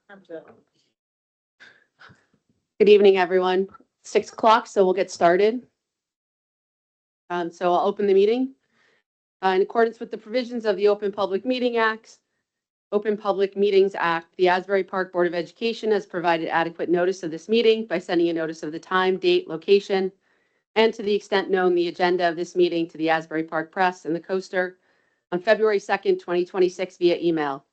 Good evening, everyone. 6 o'clock, so we'll get started. So I'll open the meeting. In accordance with the provisions of the Open Public Meetings Act, the Asbury Park Board of Education has provided adequate notice of this meeting by sending a notice of the time, date, location, and to the extent known, the agenda of this meeting to the Asbury Park Press and the Coaster on February 2nd, 2026 via email.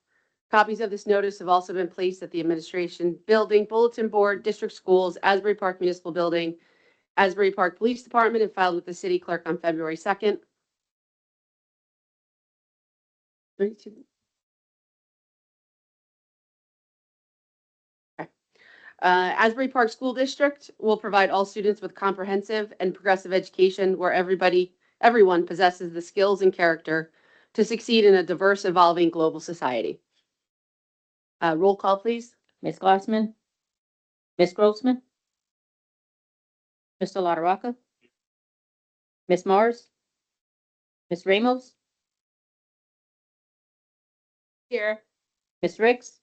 Copies of this notice have also been placed at the Administration Building, Bulletin Board, District Schools, Asbury Park Municipal Building, Asbury Park Police Department, and filed with the City Clerk on February 2nd. Asbury Park School District will provide all students with comprehensive and progressive education where everyone possesses the skills and character to succeed in a diverse, evolving global society. Roll call, please. Ms. Glassman? Ms. Grossman? Mr. LaRocca? Ms. Mars? Ms. Ramos? Here. Ms. Riggs?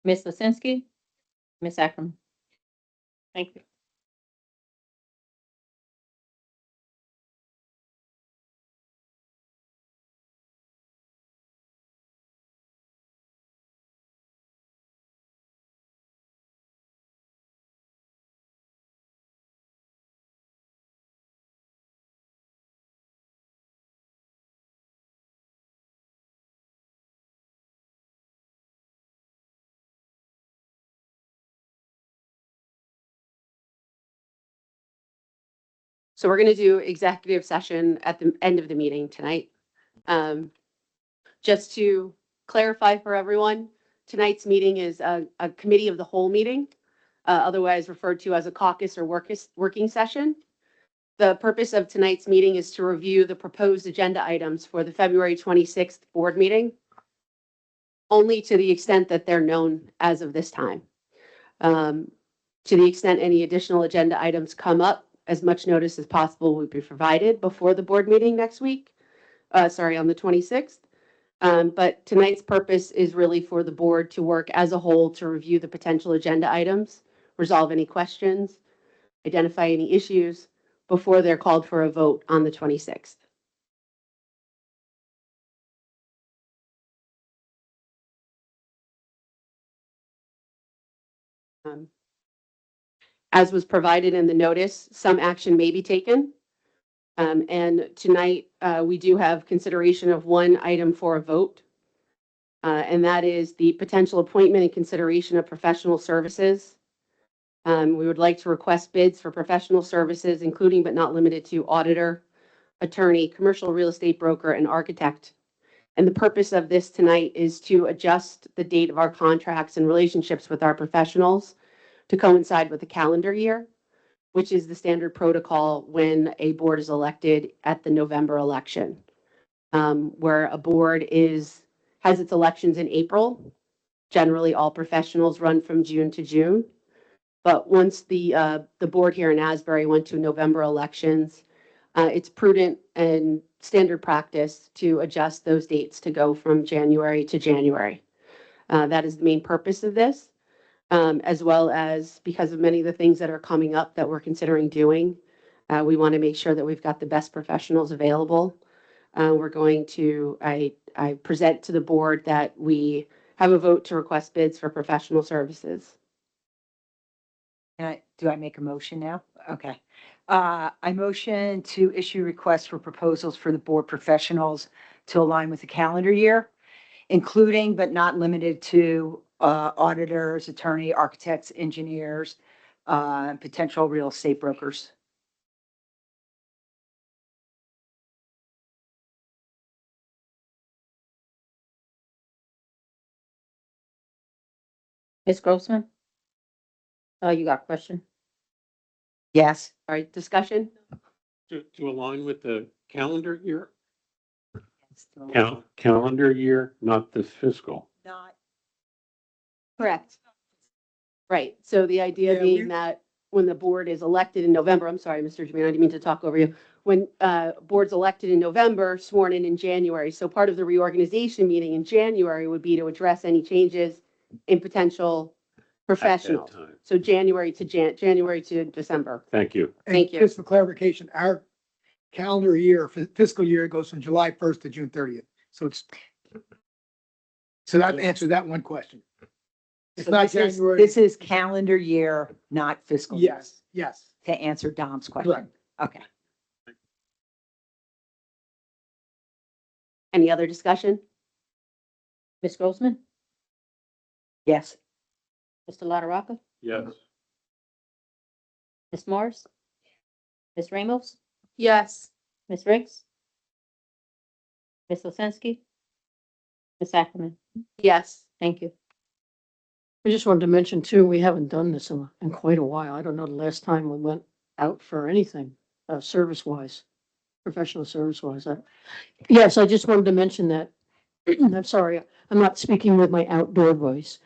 Ms. Lisinski? Ms. Ackerman? Thank you. So we're going to do executive session at the end of the meeting tonight. Just to clarify for everyone, tonight's meeting is a committee of the whole meeting, otherwise referred to as a caucus or working session. The purpose of tonight's meeting is to review the proposed agenda items for the February 26th board meeting, only to the extent that they're known as of this time. To the extent any additional agenda items come up, as much notice as possible will be provided before the board meeting next week, on the 26th. But tonight's purpose is really for the board to work as a whole to review the potential agenda items, resolve any questions, identify any issues before they're called for a vote on the 26th. As was provided in the notice, some action may be taken. And tonight, we do have consideration of one item for a vote. And that is the potential appointment and consideration of professional services. We would like to request bids for professional services, including but not limited to auditor, attorney, commercial real estate broker, and architect. And the purpose of this tonight is to adjust the date of our contracts and relationships with our professionals to coincide with the calendar year, which is the standard protocol when a board is elected at the November election, where a board has its elections in April. Generally, all professionals run from June to June. But once the board here in Asbury went to November elections, it's prudent and standard practice to adjust those dates to go from January to January. That is the main purpose of this, as well as because of many of the things that are coming up that we're considering doing. We want to make sure that we've got the best professionals available. We're going to, I present to the board that we have a vote to request bids for professional services. Do I make a motion now? Okay. I motion to issue requests for proposals for the board professionals to align with the calendar year, including but not limited to auditors, attorney, architects, engineers, potential real estate brokers. Ms. Grossman? You got a question? Yes. All right, discussion? To align with the calendar year? Calendar year, not the fiscal. Not. Correct. Right. So the idea being that when the board is elected in November, I'm sorry, Mr. Jamino, I didn't mean to talk over you. When board's elected in November, sworn in January. So part of the reorganization meeting in January would be to address any changes in potential At that professionals. time. So January to December. Thank you. Thank you. And just for clarification, our calendar year, fiscal year goes from July 1st to June 30th. So that answered that one question. It's So not this is- January. This is calendar year, not fiscal. year, Yes, yes, To answer Dom's question. correct. Okay. Any other discussion? Ms. Grossman, Yes. Mr. LaRocca, Yes. Ms. Morris, Ms. Ramos, Yes. Ms. Riggs, Ms. Osensky, Ms. Ackerman. Yes. Thank you. I just wanted to mention too, we haven't done this in quite a while. I don't know the last time we went out for anything, service wise, professional service wise. Yes, I just wanted to mention that. I'm sorry, I'm not speaking with my outdoor voice.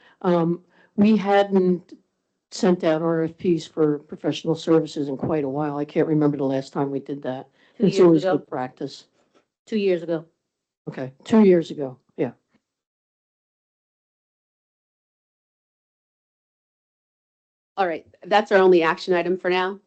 We hadn't sent out RFPs for professional services in quite a while. I can't remember the last time we did that. 2 It's years always ago, good practice. 2 years ago. Okay, 2 years ago, yeah. All right. That's our only action item for now.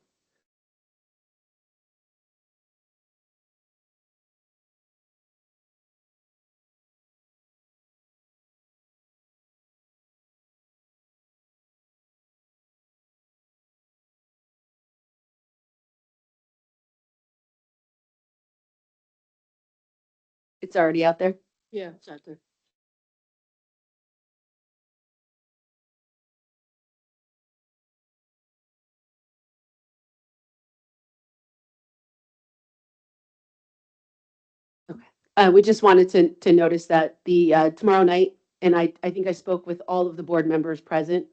It's already out there. Yeah, it's out there. We just wanted to notice that the, tomorrow night, and I think I spoke with all of the board members present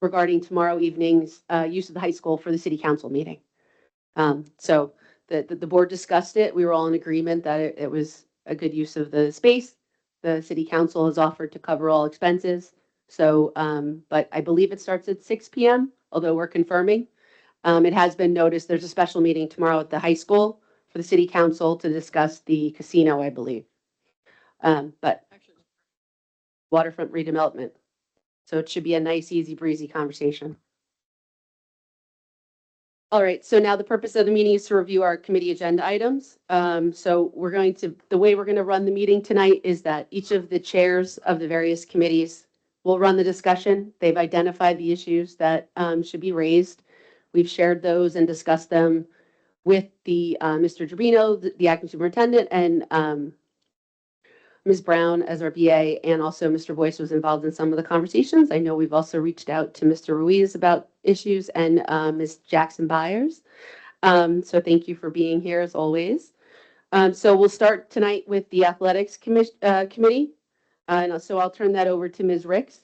regarding tomorrow evening's, use of the high school for the city council meeting. So the board discussed it. We were all in agreement that it was a good use of the space. The city council has offered to cover all expenses. So, but I believe it starts at 6 PM, although we're confirming. It has been noticed, there's a special meeting tomorrow at the high school for the city council to discuss the casino, I believe. But waterfront redevelopment. So it should be a nice, easy breezy conversation. All right, so now the purpose of the meeting is to review our committee agenda items. So the way we're going to run the meeting tonight is that each of the chairs of the various committees will run the discussion. They've identified the issues that should be raised. We've shared those and discussed them with the Mr. Gerbino, the acting superintendent, and Ms. Brown as our BA, and also Mr. Boyce was involved in some of the conversations. I know we've also reached out to Mr. Ruiz about issues and Ms. Jackson Byers. So thank you for being here as always. So we'll start tonight with the athletics committee. And so I'll turn that over to Ms. Ricks.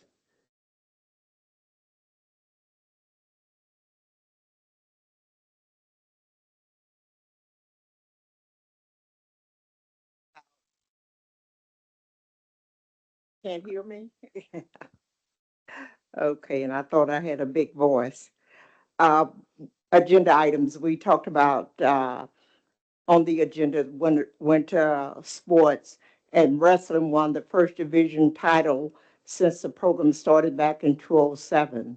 Can't hear me? Okay, and I thought I had a big voice. Uh, Agenda items, we talked about on the agenda, winter sports, and wrestling won the first division title since the program started back in 2007.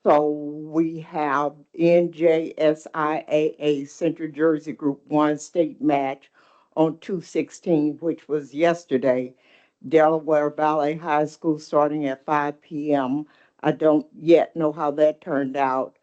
So we have NJSIAA Central Jersey Group 1 state match on 2/16, which was yesterday. Delaware Valley High School starting at 5 p.m. I don't yet know how that turned out.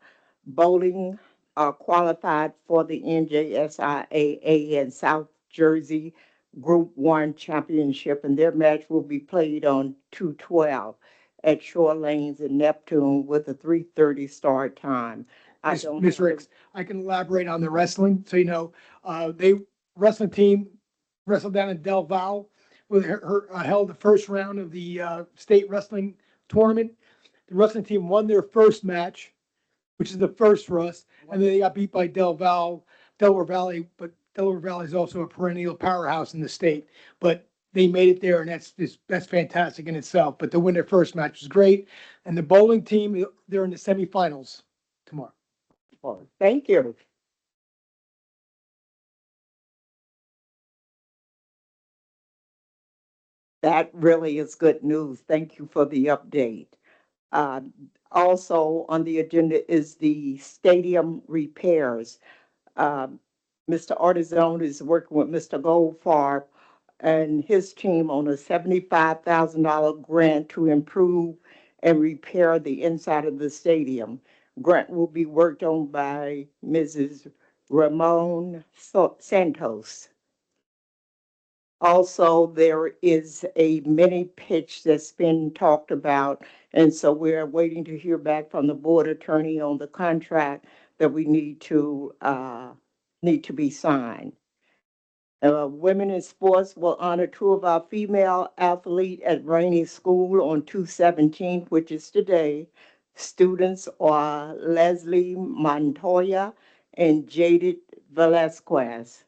Bowling qualified for the NJSIAA and South Jersey Group 1 championship, and their match will be played on 2/12 at Shore Lanes in Neptune with a 3:30 start time. Ms. Ricks, I can elaborate on the wrestling. So, they wrestling team wrestled down in Del Val, with held the first round of the state wrestling tournament. The wrestling team won their first match, which is the first for us, and then they got beat by Delaware Valley, but Delaware Valley is also a perennial powerhouse in the state. But they made it there, and that's fantastic in itself. But to win their first match was great. And the bowling team, they're in the semifinals tomorrow. Thank you. that really is good news. Thank you for the update. Uh, Also on the agenda is the stadium repairs. Mr. Artizone is working with Mr. Goldfarb and his team on a $75,000 grant to improve and repair the inside of the stadium. Grant will be worked on by Mrs. Ramon Santos. Also, there is a mini pitch that's been talked about, and so we're waiting to hear back from the board attorney on the contract that we need to be signed. Women in Sports will honor two of our female athletes at Rainey School on 2/17, which is today. Students are Leslie Montoya and Jaded Velasquez.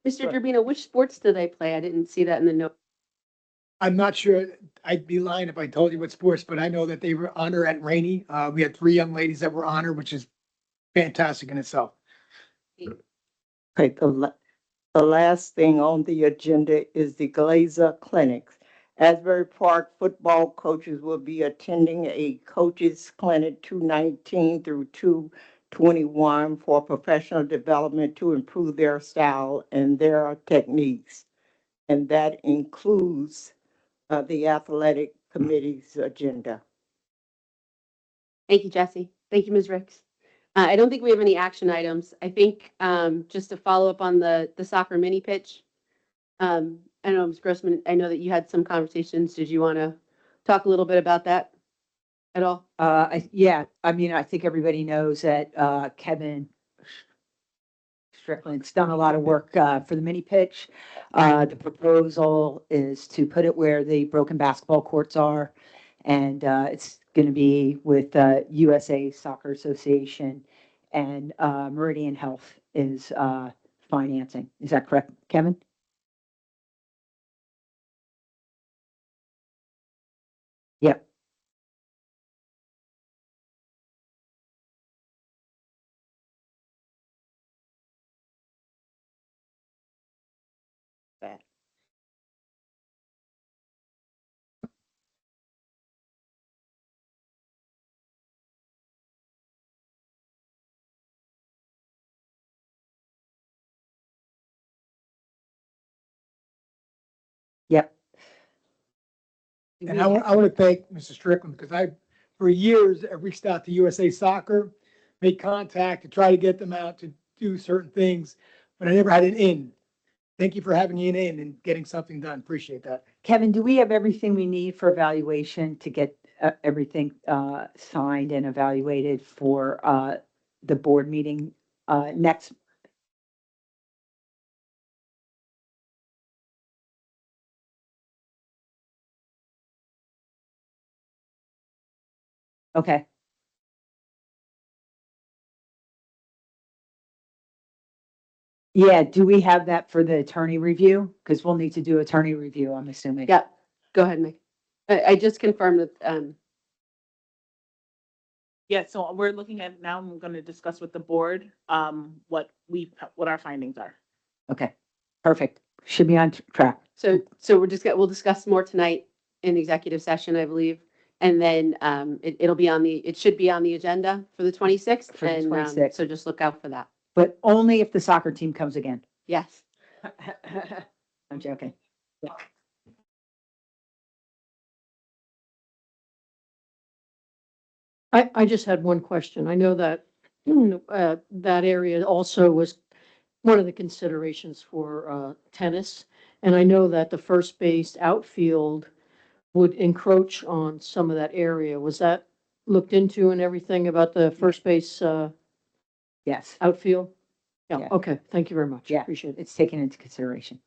Mr. Gerbino, which sports do they play? I didn't see that in the note. I'm not sure, I'd be lying if I told you what sports, but I know that they were honored at Rainey. We had 3 young ladies that were honored, which is fantastic in itself. Okay, the last thing on the agenda is the Glazer Clinics. Asbury Park football coaches will be attending a coaches clinic 2/19 through 2/21 for professional development to improve their style and their techniques. And that includes the athletic committee's agenda. Thank you, Jesse. Thank you, Ms. Ricks. I don't think we have any action items. I think just to follow up on the soccer mini pitch. I don't know, Ms. Grossman, I know that you had some conversations. Did you want to talk a little bit about that at all? Yeah, I mean, I think everybody knows that Kevin Strickland's done a lot of work for the mini pitch. The proposal is to put it where the broken basketball courts are. And it's going to be with USA Soccer Association, and Meridian Health is financing. Is that correct, Kevin? Yep. That. Yep. And I want to thank Mr. Strickland because for years, I reached out to USA Soccer, made contact to try to get them out to do certain things, but I never had an in. Thank you for having an in and getting something done. Appreciate that. Kevin, do we have everything we need for evaluation to get everything signed and evaluated for the board meeting next? Okay. Yeah, do we have that for the attorney review? Because we'll need to do attorney review, I'm assuming. Yeah, go ahead, Mick. I just confirmed with, Yeah, so we're looking at, now I'm gonna discuss with the board, what our findings are. Okay, perfect. Should be on track. so we'll discuss more tonight in executive session, I believe. And then it should be on the agenda for the 26th. For the And 26th. so just look out for that. But only if the soccer team comes again. Yes. I'm joking. I just had one question. I know that that area also was one of the considerations for tennis. And I know that the first base outfield would encroach on some of that area. Was that looked into and everything about the first base Yes, outfield? Yeah, Yeah. okay. Thank you very much. Yeah. Appreciate it. it's taken into consideration.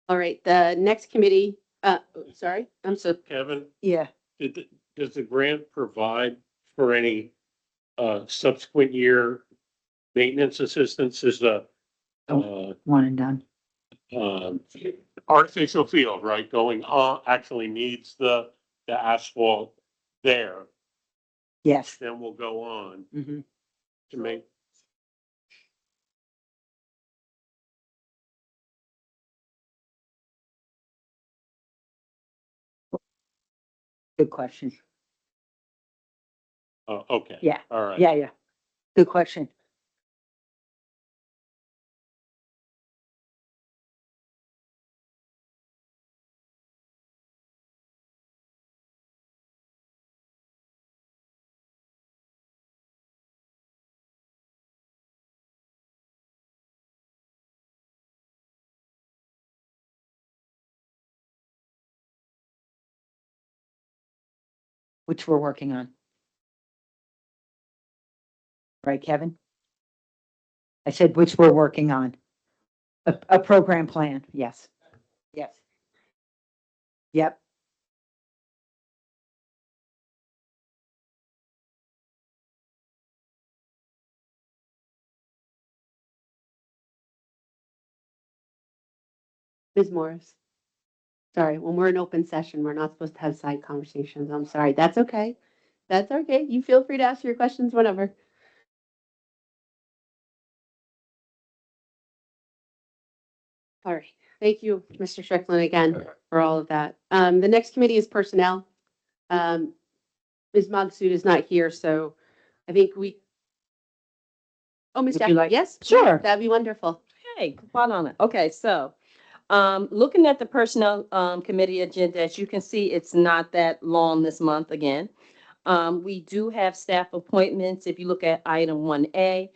All right, the next committee, sorry, I'm so, Kevin, Yeah. does the grant provide for any subsequent year maintenance assistance? Is the One and done. um, artificial field, right, going on, actually needs the asphalt there, Yes. then we'll go on Mhm. to make, Good question. Oh, okay. Yeah. All right. Yeah, yeah. Good question. Which we're working on. Right, Kevin? I said, which we're working on. A program plan, yes. Yes. Yep. Ms. Morris. Sorry, when we're in open session, we're not supposed to have side conversations. I'm sorry. That's okay. That's okay. You feel free to ask your questions whenever. All right. Thank you, Mr. Strickland, again, for all of that. The next committee is personnel. Ms. Magsud is not here, so I think oh, Ms. Would you Jackie, like- yes? Sure. That'd be wonderful. Hey, spot on it. Okay, so, looking at the personnel, committee agenda, as you can see, it's not that long this month again. We do have staff appointments. If you look at item 1A,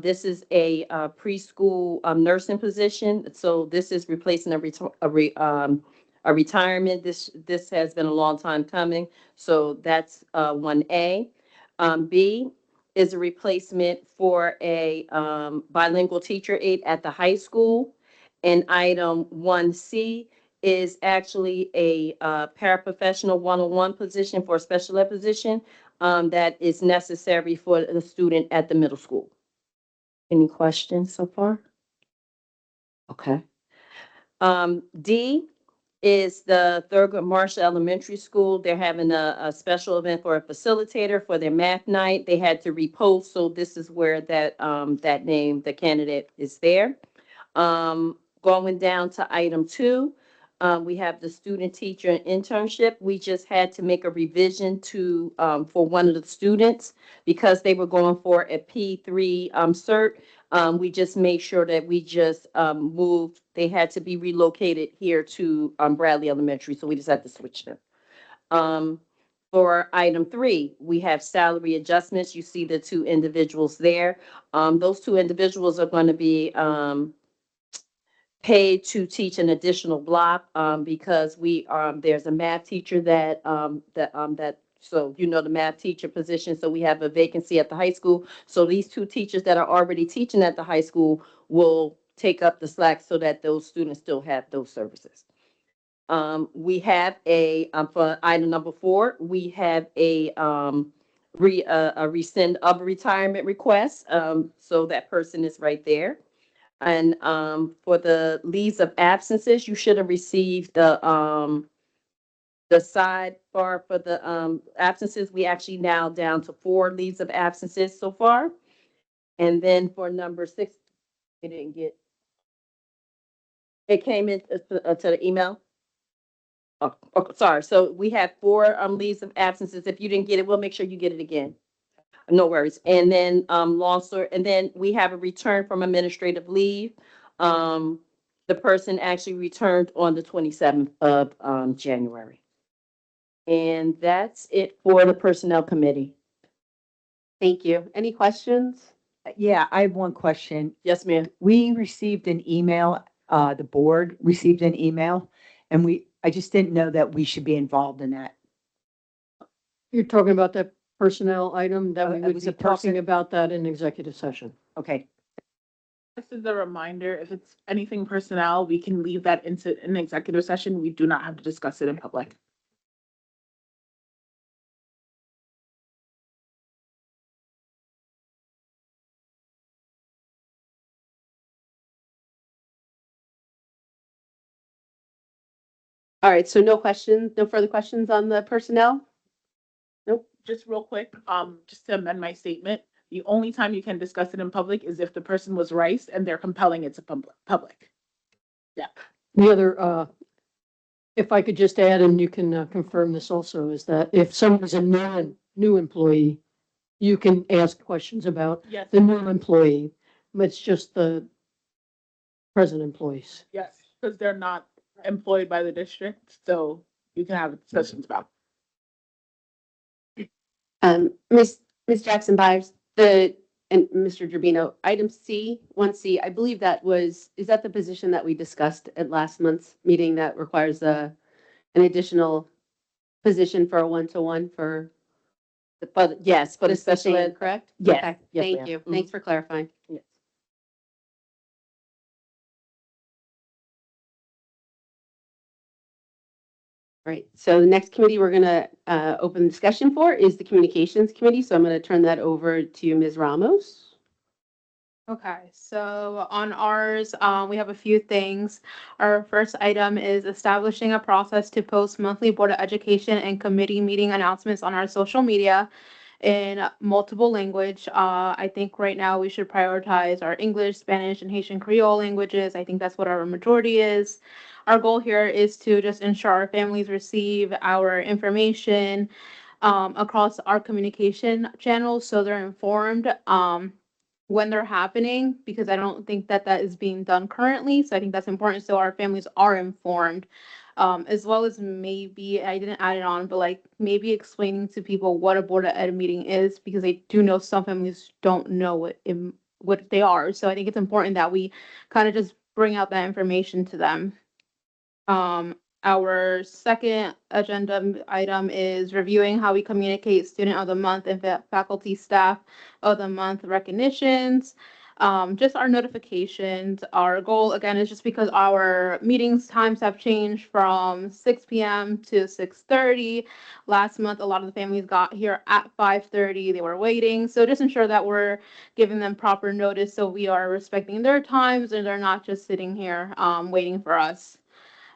this is a preschool nursing position. So this is replacing a retirement. This has been a long time coming. So that's 1A. B is a replacement for a bilingual teacher aide at the high school. And item 1C is actually a paraprofessional one-on-one position for a special ed position that is necessary for the student at the middle school. Any questions so far? Okay. D is the Thurgood Marshall Elementary School. They're having a special event for a facilitator for their math night. They had to repost, so this is where that name, the candidate is there. Going down to item 2, we have the student teacher internship. We just had to make a revision to, for one of the students because they were going for a P3 cert. We just made sure that we just moved, they had to be relocated here to Bradley Elementary, so we just had to switch them. For item 3, we have salary adjustments. You see the 2 individuals there. Those 2 individuals are going to be paid to teach an additional block because there's a math teacher so you know the math teacher position, so we have a vacancy at the high school. So these 2 teachers that are already teaching at the high school will take up the slack so that those students still have those services. We have for item number 4, we have a rescind of a retirement request. So that person is right there. And for the leaves of absences, you should have received the sidebar for the absences. We actually now down to 4 leaves of absences so far. And then for number 6, it didn't get. It came in to the email. Oh, sorry. So we have 4 leaves of absences. If you didn't get it, we'll make sure you get it again. No worries. And then and then we have a return from administrative leave. The person actually returned on the 27th of January. And that's it for the personnel committee. Thank you. Any questions? Yeah, I have one question. Yes, ma'am. We received an email, the board received an email, and I just didn't know that we should be involved in that. You're talking about that personnel item that we It would was be a person- talking about that in executive session. Okay, This is a reminder, if it's anything personnel, we can leave that into an executive session. We do not have to discuss it in public. All right, so no questions, no further questions on the personnel? Nope, just real quick, just to amend my statement, the only time you can discuss it in public is if the person was Rice and they're compelling it to public. The other If I could just add, and you can confirm this also, is that if someone's a new employee, you can ask questions about Yes, the new employee. But it's just the present employees. yes, because they're not employed by the district, so you can have discussions about. Ms. Jackson Byers, and Mr. Gerbino, item C, 1C, I believe is that the position that we discussed at last month's meeting that requires an additional position for a one-to-one for Yes, for the the special special ed, ed. correct? Yes, Okay, yes, thank ma'am. you. Mhm. Thanks for clarifying. Yes. Right, so the next committee we're going to open discussion for is the Communications Committee. So I'm going to turn that over to Ms. Ramos. Okay, so on ours, we have a few things. Our first item is establishing a process to post monthly Board of Education and committee meeting announcements on our social media in multiple language. I think right now we should prioritize our English, Spanish, and Haitian Creole languages. I think that's what our majority is. Our goal here is to just ensure our families receive our information across our communication channels so they're informed. When they're happening, because I don't think that that is being done currently. So I think that's important so our families are informed, as well as maybe, I didn't add it on, but like maybe explaining to people what a Board of Ed meeting is, because I do know some families don't know what they are. So I think it's important that we kind of just bring out that information to them. Our second agenda item is reviewing how we communicate Student of the Month and Faculty Staff of the Month recognitions. Just our notifications. Our goal, again, is just because our meetings times have changed from 6 p.m. to 6:30. Last month, a lot of the families got here at 5:30. They were waiting. So just ensure that we're giving them proper notice so we are respecting their times and they're not just sitting here waiting for us.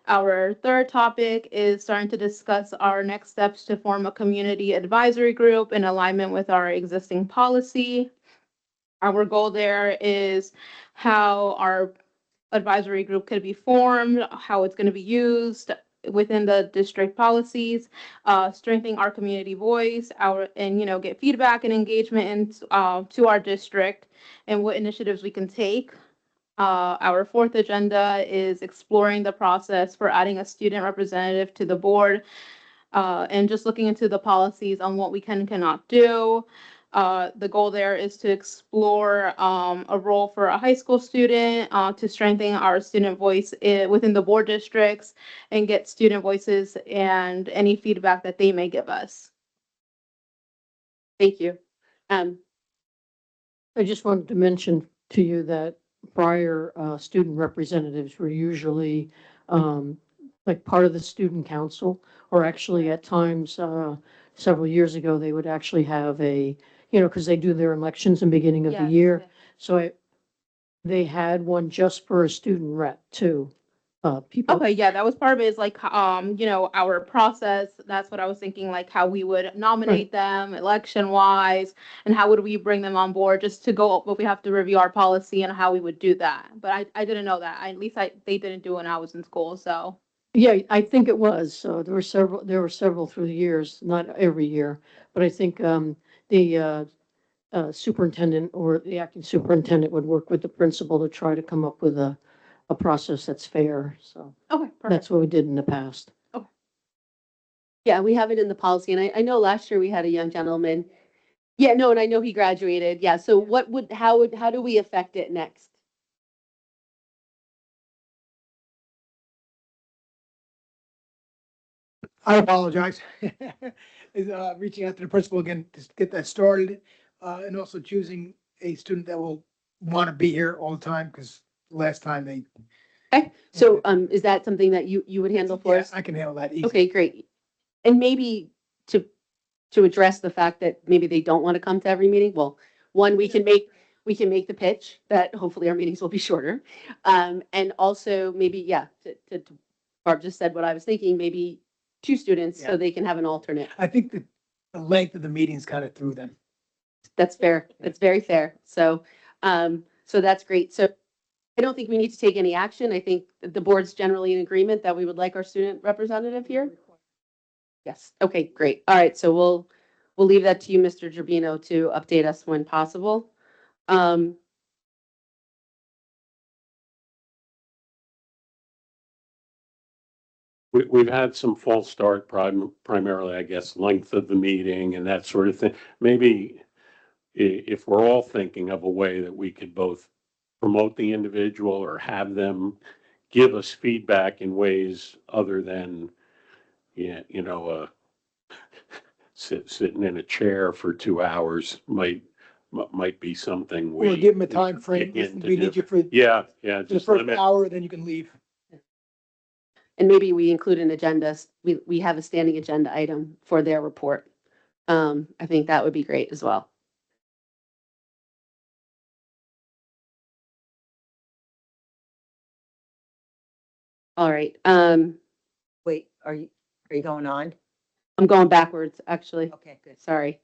Our third topic is starting to discuss our next steps to form a community advisory group in alignment with our existing policy. Our goal there is how our advisory group could be formed, how it's going to be used within the district policies, strengthening our community voice, and get feedback and engagement to our district and what initiatives we can take. Our fourth agenda is exploring the process for adding a student representative to the board, and just looking into the policies on what we can and cannot do. The goal there is to explore a role for a high school student to strengthen our student voice within the board districts and get student voices and any feedback that they may give us. Thank you. I just wanted to mention to you that prior student representatives were usually like part of the student council, or actually at times several years ago, they would actually have because they do their elections in the beginning of the year. So they had one just for a student rep too. People. Okay, yeah, that was part of it is like, our process. That's what I was thinking, like how we would nominate them election wise and how would we bring them on board just to go, but we have to review our policy and how we would do that. But I didn't know that. They didn't do it when I was in school, so. Yeah, I think it was. So there were several through the years, not every year, but I think the superintendent or the acting superintendent would work with the principal to try to come up with a process that's fair. So Okay, perfect. that's what we did in the past. Yeah, we have it in the policy, and I know last year we had a young gentleman. Yeah, no, and I know he graduated. Yeah, so how do we affect it next? I apologize. Is reaching out to the principal again to get that started, and also choosing a student that will want to be here all the time, because last time they. Okay, so is that something that you would handle for Yeah, us? I can handle that easy. Okay, great. And maybe to address the fact that maybe they don't want to come to every meeting, well, one, we can make the pitch that hopefully our meetings will be shorter. And also maybe, yeah, to Barb just said what I was thinking, maybe two students Yeah. so they can have an alternate. I think that the length of the meetings kind of threw them. That's fair. That's very fair. So, so that's great. So I don't think we need to take any action. I think the board's generally in agreement that we would like our student representative here. Yes, okay, great. All right, so we'll leave that to you, Mr. Gerbino, to update us when possible. Um, We've had some false start primarily, I guess, length of the meeting and that sort of thing. Maybe if we're all thinking of a way that we could both promote the individual or have them give us feedback in ways other than, yeah, sitting in a chair for 2 hours might be something we. Or give them a time frame. begin to We do. need you for Yeah, the just first limit. hour, then you can leave. And maybe we include an agenda, we have a standing agenda item for their report. I think that would be great as well. All right, Wait, are you going on? I'm going backwards, actually. Okay, good. Sorry.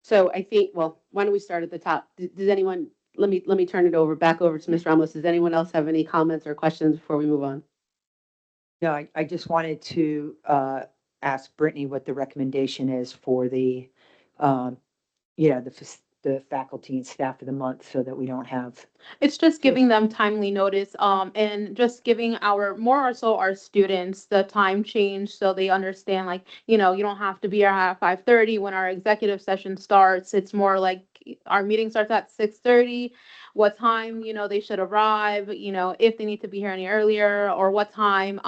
So I think, well, why don't we start at the top? Does anyone, let me turn it back over to Ms. Ramos. Does anyone else have any comments or questions before we move on? No, I just wanted to ask Brittany what the recommendation is for the, the faculty and staff of the month so that we don't have. It's just giving them timely notice, and just giving more or so our students the time change so they understand, like, you don't have to be here at 5:30 when our executive session starts. It's more like our meeting starts at 6:30, what time, they should arrive, if they need to be here any earlier, or what time,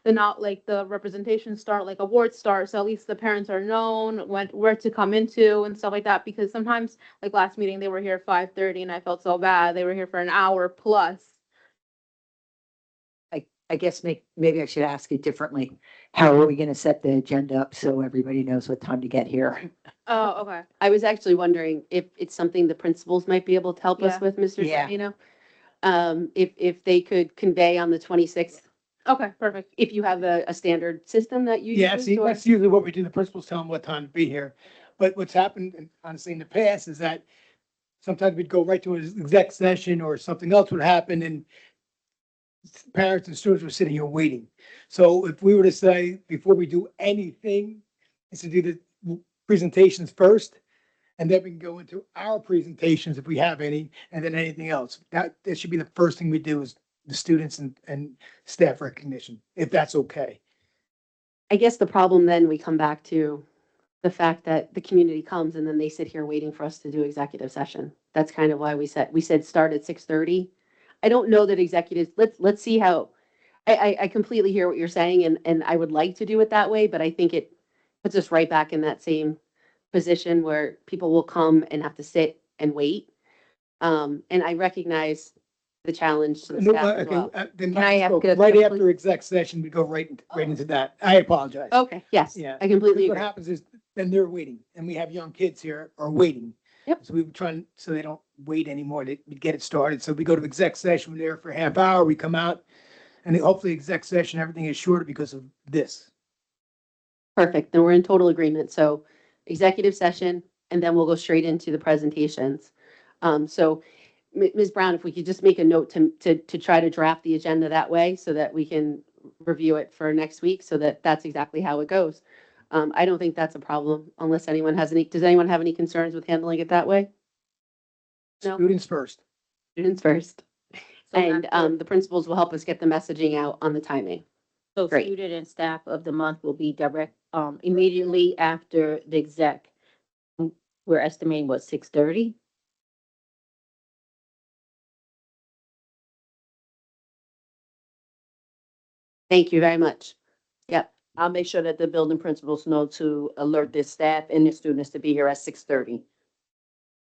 the representation start, like awards start, so at least the parents are known where to come into and stuff like that, because sometimes, like last meeting, they were here 5:30 and I felt so bad. They were here for an hour plus. I guess maybe I should ask it differently. How are we going to set the agenda up so everybody knows what time to get here? Oh, okay. I was actually wondering if it's something the principals might be able to help us Yeah. with, Mr. Yeah. Savino. If they could convey on the 26th, Okay, perfect. if you have a standard system that you Yeah, use. see, or- that's usually what we do. The principals tell them what time to be here. But what's happened, and honestly, in the past is that sometimes we'd go right to an exec session or something else would happen and parents and students were sitting here waiting. So if we were to say, before we do anything, is to do the presentations first, and then we can go into our presentations if we have any, and then anything else. That should be the first thing we do is the students and staff recognition, if that's okay. I guess the problem then we come back to the fact that the community comes and then they sit here waiting for us to do executive session. That's kind of why we said start at 6:30. I don't know that executives, let's see how, I completely hear what you're saying and I would like to do it that way, but I think it puts us right back in that same position where people will come and have to sit and wait. And I recognize the challenge to the No, staff as okay, well. then Can I ask spoke. a Right complete- after exec session, we go right into that. I apologize. Okay, yes, Yeah. I completely What agree. happens is then they're waiting and we have young kids here are waiting. Yep. So we try so they don't wait anymore to get it started. So we go to exec session, we're there for a half hour, we come out and hopefully exec session, everything is shorter because of this. Perfect. Then we're in total agreement. So executive session, and then we'll go straight into the presentations. So Ms. Brown, if we could just make a note to try to draft the agenda that way so that we can review it for next week so that that's exactly how it goes. I don't think that's a problem unless anyone has any, does anyone have any concerns with handling it that way? No. Students first. Students first. So And after- the principals will help us get the messaging out on the timing. So Great. student and staff of the month will be immediately after the exec. We're estimating what, 6:30? Thank you very much. Yep. I'll make sure that the building principals know to alert their staff and their students to be here at 6:30.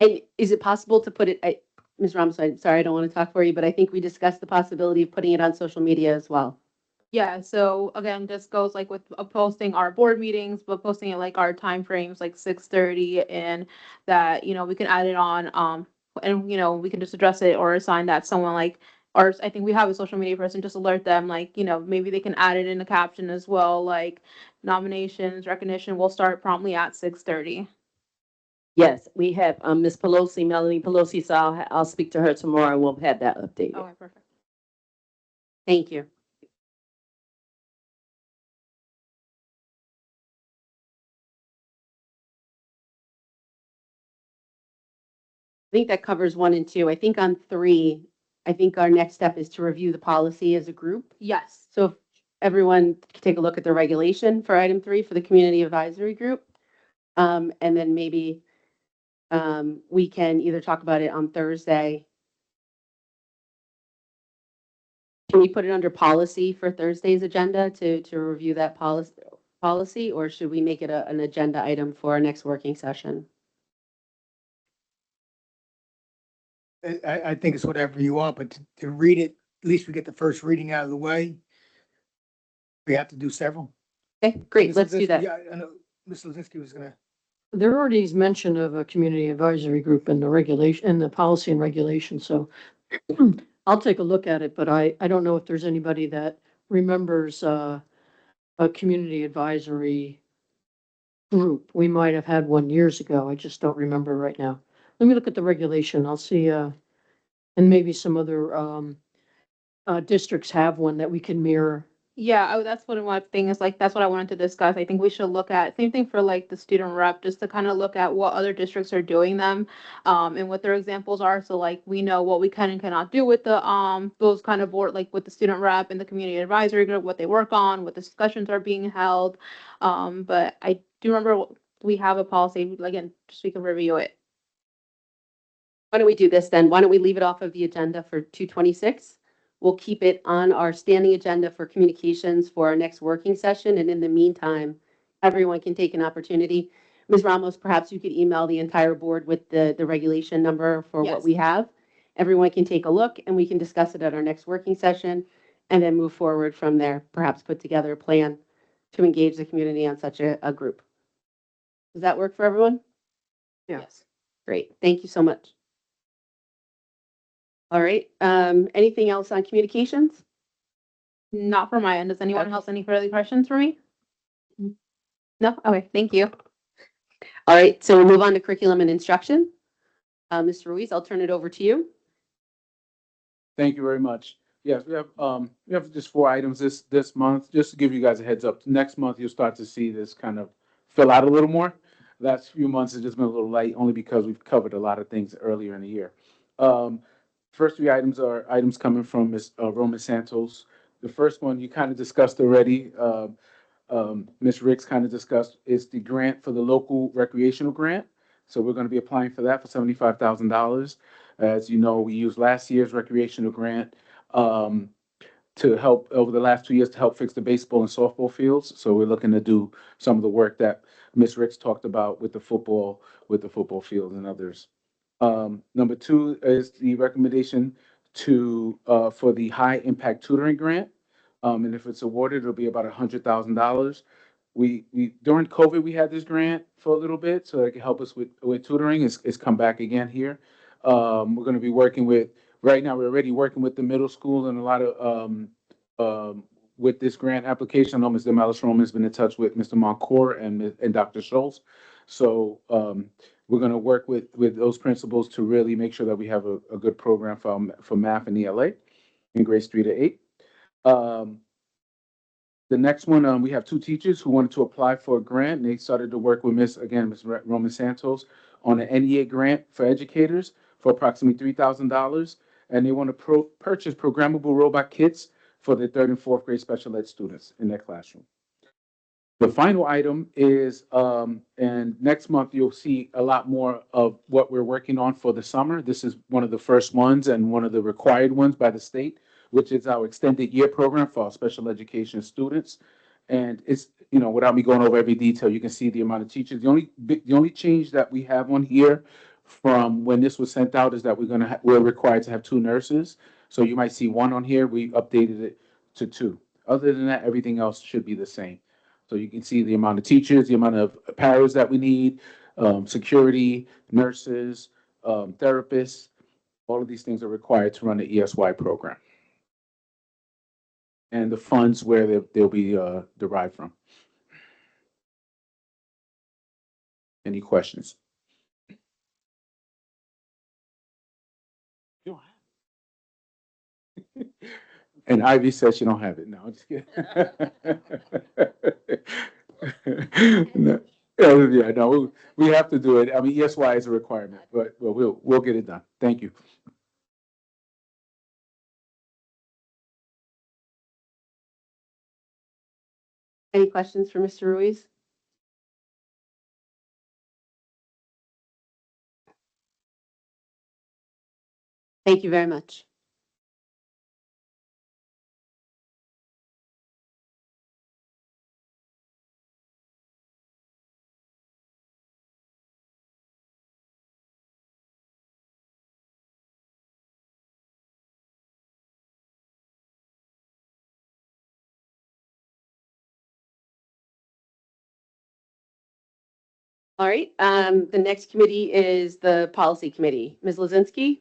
And is it possible to put it, Ms. Ramos, I'm sorry, I don't want to talk for you, but I think we discussed the possibility of putting it on social media as well. Yeah, so again, this goes like with posting our board meetings, but posting it like our timeframes, like 6:30, and that, we can add it on, and, we can just address it or assign that someone like, or I think we have a social media person, just alert them, like, maybe they can add it in the caption as well, like nominations, recognition will start promptly at 6:30. Yes, we have, Ms. Pelosi, Melanie Pelosi, so I'll speak to her tomorrow and we'll have that updated. Okay, perfect. Thank you. I think that covers 1 and 2. I think on 3, I think our next step is to review the policy as a group. Yes. So if everyone can take a look at the regulation for item 3 for the community advisory group. And then maybe we can either talk about it on Thursday. Can we put it under policy for Thursday's agenda to review that policy, or should we make it an agenda item for our next working session? I think it's whatever you want, but to read it, at least we get the first reading out of the way. We have to do several. Okay, great, Ms. let's do Lozinski- that. Yeah, I know Ms. Lozinski was gonna, There already is mention of a community advisory group in the regulation, in the policy and regulation, so I'll take a look at it, but I don't know if there's anybody that remembers, a community advisory group. We might have had one years ago. I just don't remember right now. Let me look at the regulation. I'll see, and maybe some other, districts have one that we can mirror. Yeah, that's one thing is like, that's what I wanted to discuss. I think we should look at, same thing for like the student rep, just to kind of look at what other districts are doing them, and what their examples are. So like, we know what we can and cannot do with the, those kind of board, like with the student rep and the community advisory group, what they work on, what discussions are being held. But I do remember we have a policy, again, just we can review it. Why don't we do this then? Why don't we leave it off of the agenda for 226? We'll keep it on our standing agenda for communications for our next working session. And in the meantime, everyone can take an opportunity. Ms. Ramos, perhaps you could email the entire board with the regulation number for what Yes. we have. Everyone can take a look and we can discuss it at our next working session and then move forward from there, perhaps put together a plan to engage the community on such a group. Does that work for everyone? Yeah. Yes. Great. Thank you so much. All right. Anything else on communications? Not from my end. Does anyone Okay. else any further questions for me? No? Okay, thank you. All right. So we'll move on to curriculum and instruction. Mr. Ruiz, I'll turn it over to you. Thank you very much. Yes, we have just 4 items this month, just to give you guys a heads up. Next month, you'll start to see this kind of fill out a little more. Last few months has just been a little light, only because we've covered a lot of things earlier in the year. First 3 items are items coming from Ms. Roman Santos. The first one you kind of discussed already. Ms. Ricks kind of discussed is the grant for the local recreational grant. So we're going to be applying for that for $75,000. As you know, we used last year's recreational grant to help over the last 2 years to help fix the baseball and softball fields. So we're looking to do some of the work that Ms. Ricks talked about with the football fields and others. Number 2 is the recommendation for the high impact tutoring grant. And if it's awarded, it'll be about $100,000. We during COVID, we had this grant for a little bit so it can help us with tutoring. It's come back again here. We're going to be working with, right now, we're already working with the middle school and a lot of, with this grant application. I know Mr. Malastrom has been in touch with Mr. Moncourt and Dr. Schultz. So we're going to work with those principals to really make sure that we have a good program for math and ELA in grades 3 to 8. The next one, we have 2 teachers who wanted to apply for a grant. And they started to work with Ms. Roman Santos on an NEA grant for educators for approximately $3,000. And they want to purchase programmable robot kits for the 3rd and 4th grade special ed students in their classroom. The final item is, and next month you'll see a lot more of what we're working on for the summer. This is one of the first ones and one of the required ones by the state, which is our extended year program for our special education students. And it's, without me going over every detail, you can see the amount of teachers. The only change that we have on here from when this was sent out is that we're required to have 2 nurses. So you might see 1 on here. We updated it to 2. Other than that, everything else should be the same. So you can see the amount of teachers, the amount of paras that we need, security, nurses, therapists. All of these things are required to run the ESY program. And the funds where they'll be derived from. Any questions? And Ivy says she don't have it. No, I'm just kidding. No. Yeah, no, we have to do it. I mean, ESY is a requirement, but we'll get it done. Thank you. Any questions for Mr. Ruiz? Thank you very much. All right, the next committee is the Policy Committee. Ms. Lozinski?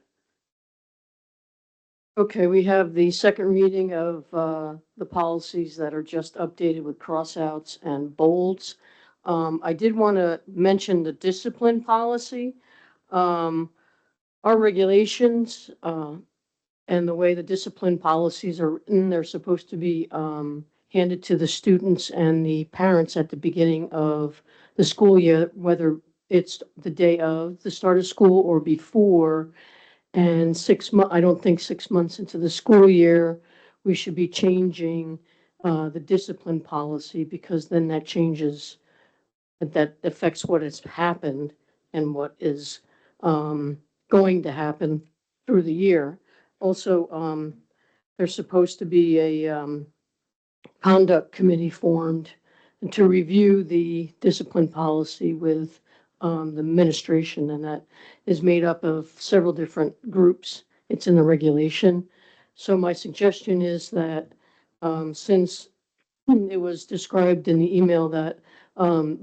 Okay, we have the second reading of the policies that are just updated with crossouts and bolds. I did want to mention the discipline policy. Our regulations and the way the discipline policies are written, they're supposed to be handed to the students and the parents at the beginning of the school year, whether it's the day of the start of school or before. And I don't think 6 months into the school year, we should be changing the discipline policy, because then that changes, that affects what has happened and what is going to happen through the year. Also, there's supposed to be a conduct committee formed to review the discipline policy with the administration, and that is made up of several different groups. It's in the regulation. So my suggestion is that since it was described in the email that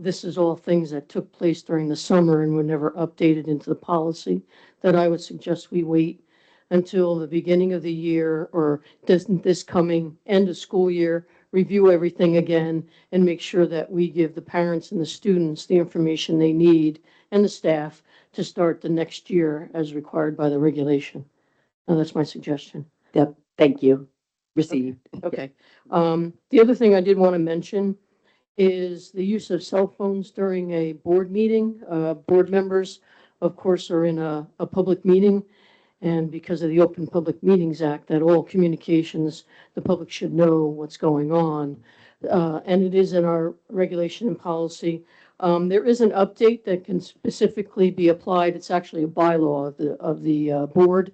this is all things that took place during the summer and were never updated into the policy, that I would suggest we wait until the beginning of the year, or this coming end of school year, review everything again and make sure that we give the parents and the students the information they need, and the staff, to start the next year as required by the regulation. And that's my suggestion. Yep, thank you. Received. Okay. The other thing I did want to mention is the use of cell phones during a board meeting. Board members, of course, are in a public meeting, and because of the Open Public Meetings Act, that all communications, the public should know what's going on. And it is in our regulation and policy. There is an update that can specifically be applied. It's actually a bylaw of the board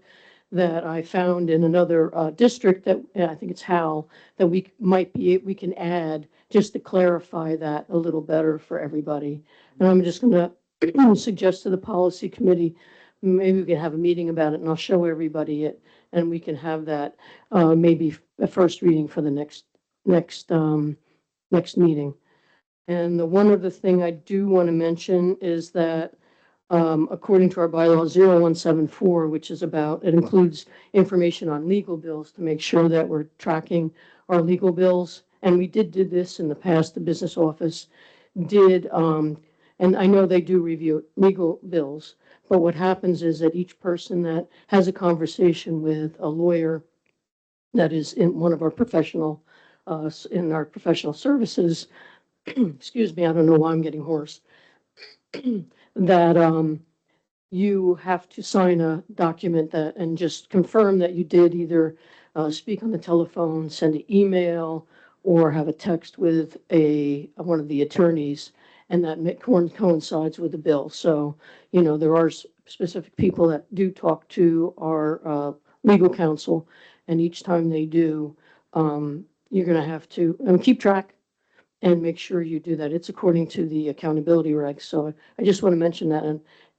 that I found in another district that I think it's Hal, that we can add just to clarify that a little better for everybody. And I'm just going to suggest to the policy committee, maybe we can have a meeting about it, and I'll show everybody it, and we can have that maybe a first reading for the next meeting. And the one other thing I do want to mention is that according to our bylaw 0174, which is about, it includes information on legal bills to make sure that we're tracking our legal bills. And we did this in the past. The business office did, and I know they do review legal bills, but what happens is that each person that has a conversation with a lawyer that is in one of our professional, in our professional services, excuse me, I don't know why I'm getting hoarse, that you have to sign a document that, and just confirm that you did either speak on the telephone, send an email, or have a text with one of the attorneys, and that coincides with the bill. So, there are specific people that do talk to our legal counsel, and each time they do, you're going to have to keep track and make sure you do that. It's according to the accountability regs. So I just want to mention that,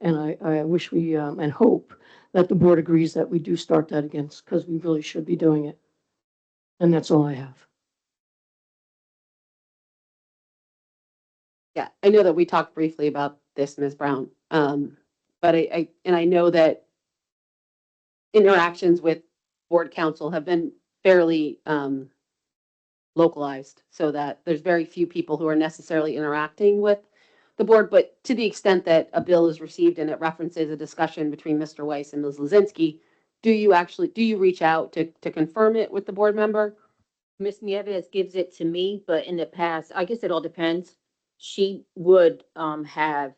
and I wish we and hope that the board agrees that we do start that again, because we really should be doing it. And that's all I have. Yeah, I know that we talked briefly about this, Ms. Brown. But I know that interactions with board counsel have been fairly localized, so that there's very few people who are necessarily interacting with the board. But to the extent that a bill is received and it references a discussion between Mr. Weiss and Ms. Lozinski, do you reach out to confirm it with the board member? Ms. Nieves gives it to me, but in the past, I guess it all depends. She would have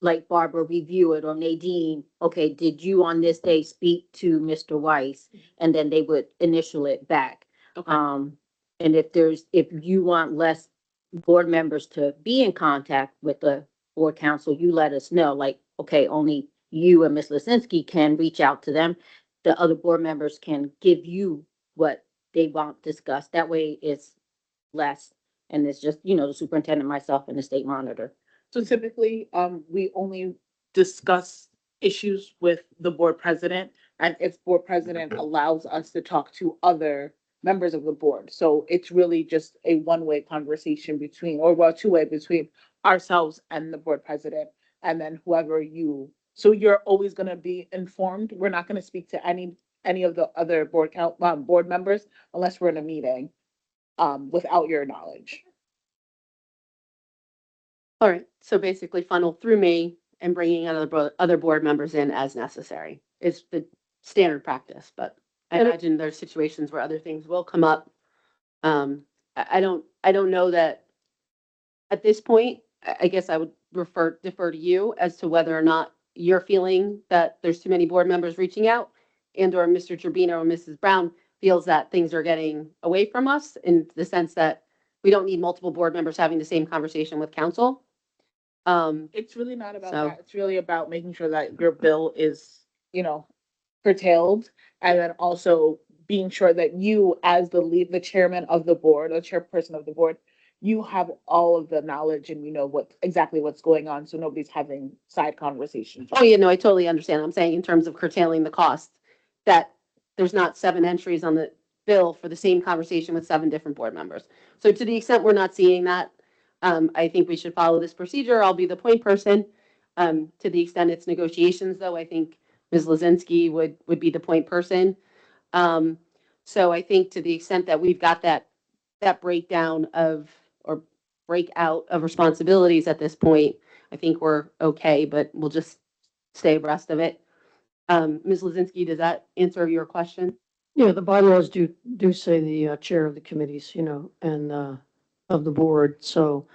like Barbara review it, or Nadine, okay, did you on this day speak to Mr. Weiss? And then they would initial it back. Okay. And if you want less board members to be in contact with the board council, you let us know, like, okay, only you and Ms. Lisinski can reach out to them. The other board members can give you what they want discussed. That way it's less. And it's just, the superintendent, myself, and the state monitor. So typically, we only discuss issues with the board president, and if board president allows us to talk to other members of the board. So it's really just a one-way conversation between, or well, two-way between ourselves and the board president, and then whoever so you're always gonna be informed. We're not gonna speak to any of the other board members unless we're in a meeting, without your knowledge. All right, so basically funnel through me and bringing other board members in as necessary is the standard practice, but I And it- imagine there's situations where other things will come up. I don't know that at this point, I guess I would defer to you as to whether or not you're feeling that there's too many board members reaching out, and or Mr. Turbino or Mrs. Brown feels that things are getting away from us in the sense that we don't need multiple board members having the same conversation with council. It's really not about So- that. It's really about making sure that your bill is, curtailed. And then also being sure that you, as the chairman of the board, or chairperson of the board, you have all of the knowledge and you know exactly what's going on. So nobody's having side conversations. Oh, yeah, no, I totally understand. I'm saying in terms of curtailing the cost, that there's not 7 entries on the bill for the same conversation with 7 different board members. So to the extent we're not seeing that, I think we should follow this procedure. I'll be the point person. To the extent it's negotiations, though, I think Ms. Lozinski would be the point person. So I think to the extent that we've got that breakdown or breakout of responsibilities at this point, I think we're okay, but we'll just stay abreast of it. Ms. Lozinski, does that answer your question? Yeah, the bylaws do say the chair of the committees, and of the board. So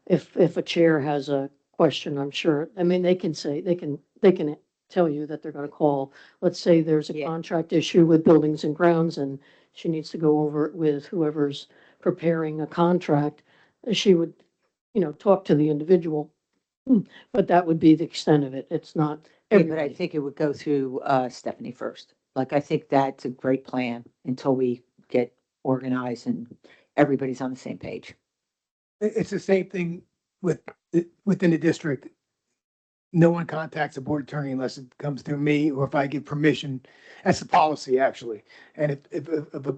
if a chair has a question, I'm sure, I mean, they can tell you that they're going to call. Let's say there's a Yeah. contract issue with buildings and grounds and she needs to go over it with whoever's preparing a contract. She would, talk to the individual, but that would be the extent of it. It's not Yeah, but I everybody. think it would go through Stephanie first. Like, I think that's a great plan until we get organized and everybody's on the same page. It's the same thing within the district. No one contacts the board attorney unless it comes through me or if I give permission. That's the policy, actually. And if a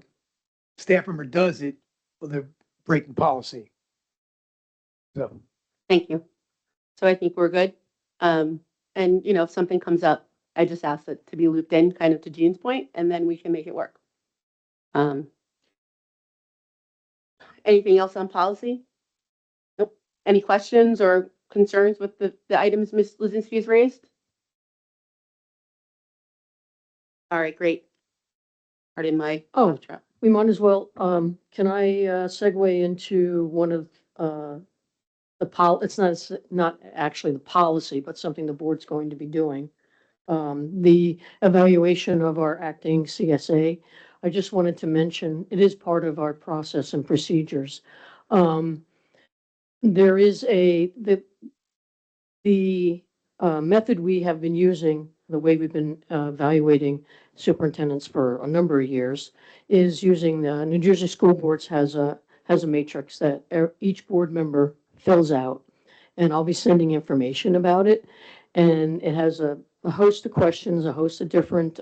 staff member does it, well, they're breaking policy. So. Thank you. So I think we're good. And, if something comes up, I just ask it to be looped in kind of to Jean's point, and then we can make it work. Anything else on policy? Nope. Any questions or concerns with the items Ms. Lozinski has raised? All right, great. Pardon my. Oh. off track. We might as well, can I segue into one of it's not actually the policy, but something the board's going to be doing. The evaluation of our acting CSA. I just wanted to mention, it is part of our process and procedures. There is the method we have been using, the way we've been evaluating superintendents for a number of years, is using the New Jersey School Boards has a matrix that each board member fills out, and I'll be sending information about it. And it has a host of questions, a host of different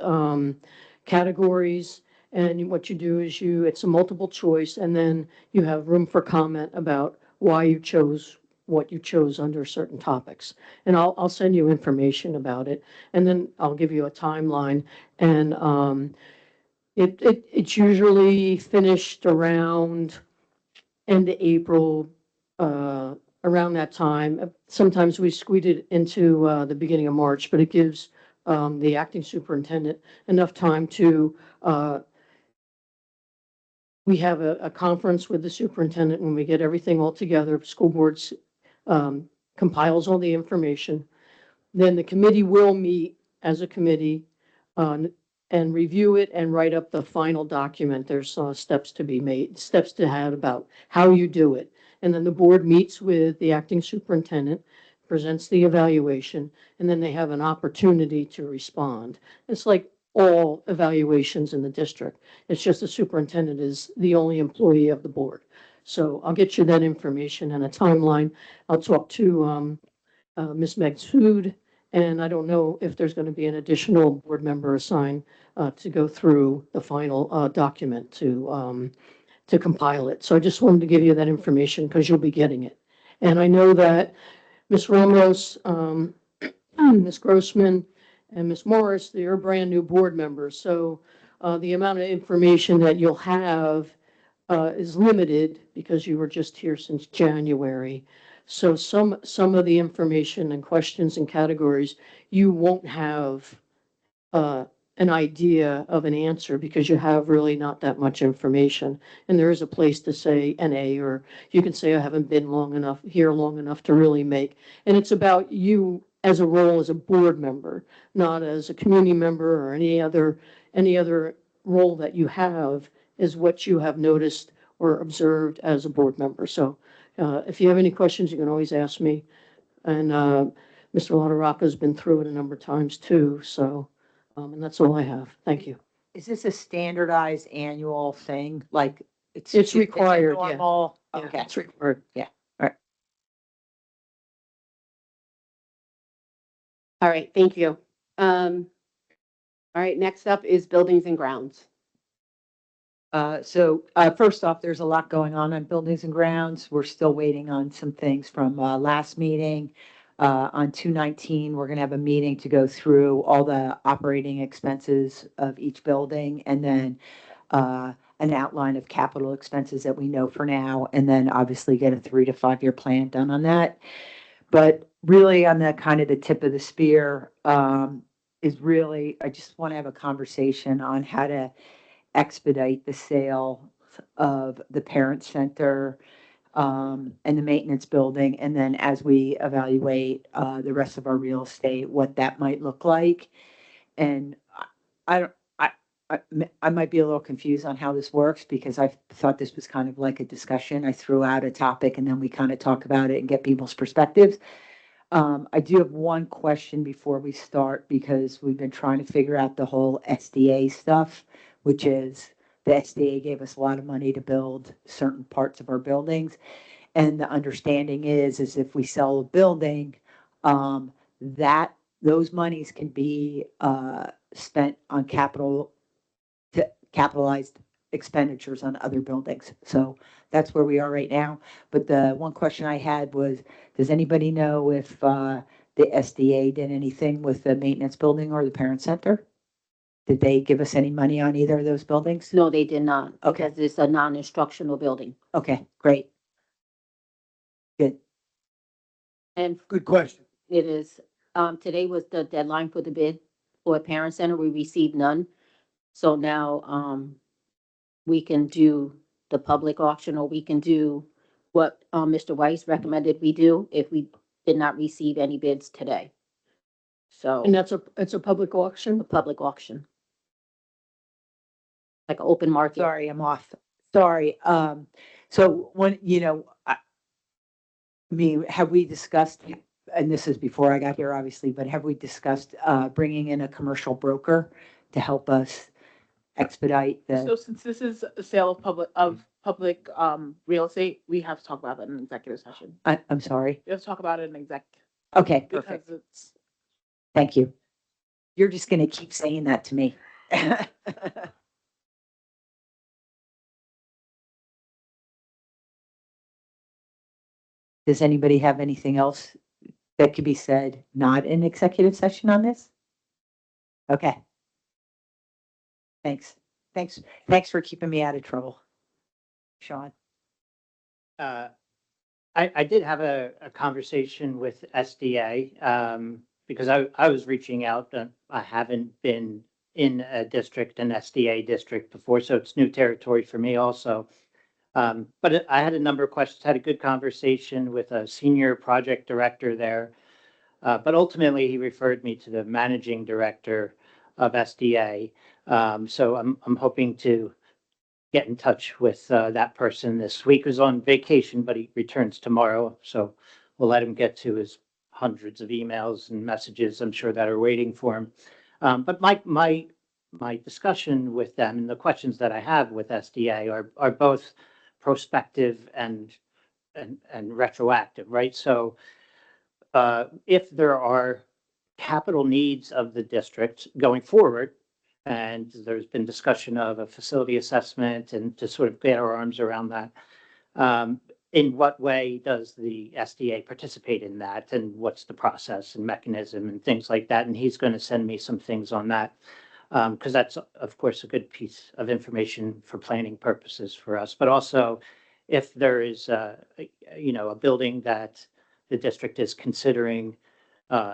categories. And what you do is it's a multiple choice, and then you have room for comment about why you chose what you chose under certain topics. And I'll send you information about it, and then I'll give you a timeline. And it's usually finished around end of April, around that time. Sometimes we squeeze it into the beginning of March, but it gives the acting superintendent enough time to, we have a conference with the superintendent when we get everything all together. School boards compiles all the information. Then the committee will meet as a committee and review it and write up the final document. There's steps to be made, steps to have about how you do it. And then the board meets with the acting superintendent, presents the evaluation, and then they have an opportunity to respond. It's like all evaluations in the district. It's just the superintendent is the only employee of the board. So I'll get you that information and a timeline. I'll talk to Ms. Meg Sood, and I don't know if there's going to be an additional board member assigned to go through the final document to compile it. So I just wanted to give you that information because you'll be getting it. And I know that Ms. Ramos, Ms. Grossman, and Ms. Morris, they're brand new board members. So the amount of information that you'll have is limited because you were just here since January. So some of the information and questions and categories, you won't have an idea of an answer because you have really not that much information. And there is a place to say NA, or you can say I haven't been here long enough to really make. And it's about you as a role as a board member, not as a community member or any other role that you have is what you have noticed or observed as a board member. So if you have any questions, you can always ask me. And Mr. LaRocca has been through it a number of times too. So, and that's all I have. Thank you. Is this a standardized annual thing? Like It's required, yeah. normal? Yeah, Okay. it's required. All right, thank you. All right, next up is buildings and grounds. So first off, there's a lot going on buildings and grounds. We're still waiting on some things from last meeting. On 2/19, we're going to have a meeting to go through all the operating expenses of each building and then an outline of capital expenses that we know for now, and then obviously get a 3 to 5 year plan done on that. But really on the kind of the tip of the spear is really, I just want to have a conversation on how to expedite the sale of the parent center and the maintenance building. And then as we evaluate the rest of our real estate, what that might look like. And I don't, I might be a little confused on how this works because I thought this was kind of like a discussion. I threw out a topic and then we kind of talk about it and get people's perspectives. I do have one question before we start because we've been trying to figure out the whole SDA stuff, which is the SDA gave us a lot of money to build certain parts of our buildings. And the understanding is if we sell a building, that those monies can be spent on capitalized expenditures on other buildings. So that's where we are right now. But the one question I had was, does anybody know if the SDA did anything with the maintenance building or the parent center? Did they give us any money on either of those buildings? No, they did not, Okay. because it's a non-instructional building. Okay, great. Good. And Good question. it is, today was the deadline for the bid for a parent center. We received none. So now, we can do the public auction, or we can do what, Mr. Weiss recommended we do if we did not receive any bids today. So, And it's a public auction. a public auction. Like an open market. Sorry, I'm off. Sorry. So when, I mean, have we discussed, and this is before I got here, obviously, but have we discussed bringing in a commercial broker to help us expedite So the, since this is a sale of public real estate, we have to talk about that in an executive session. I'm sorry. We have to talk about it in exec Okay, because perfect. it's, Thank you. You're just going to keep saying that to me. Does anybody have anything else that could be said, not in executive session on this? Okay. Thanks. Thanks for keeping me out of trouble. Sean? I did have a conversation with SDA. because I was reaching out, I haven't been in a district, an SDA district before, so it's new territory for me also. But I had a number of questions, had a good conversation with a senior project director there. But ultimately, he referred me to the managing director of SDA. So I'm hoping to get in touch with that person this week. Who's on vacation, but he returns tomorrow. So we'll let him get to his hundreds of emails and messages, I'm sure, that are waiting for him. But my discussion with them and the questions that I have with SDA are both prospective and retroactive, right? So if there are capital needs of the district going forward, and there's been discussion of a facility assessment and to sort of get our arms around that. In what way does the SDA participate in that, and what's the process and mechanism and things like that? And he's going to send me some things on that, because that's, of course, a good piece of information for planning purposes for us. But also, if there is, a building that the district is considering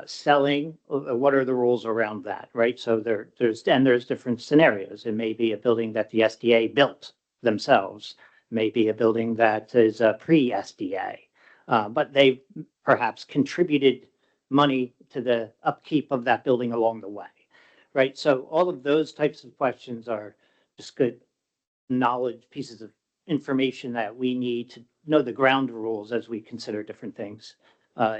selling, what are the rules around that, right? So there's different scenarios. It may be a building that the SDA built themselves, maybe a building that is a pre-SDA, but they perhaps contributed money to the upkeep of that building along the way, right? So all of those types of questions are just good knowledge, pieces of information that we need to know the ground rules as we consider different things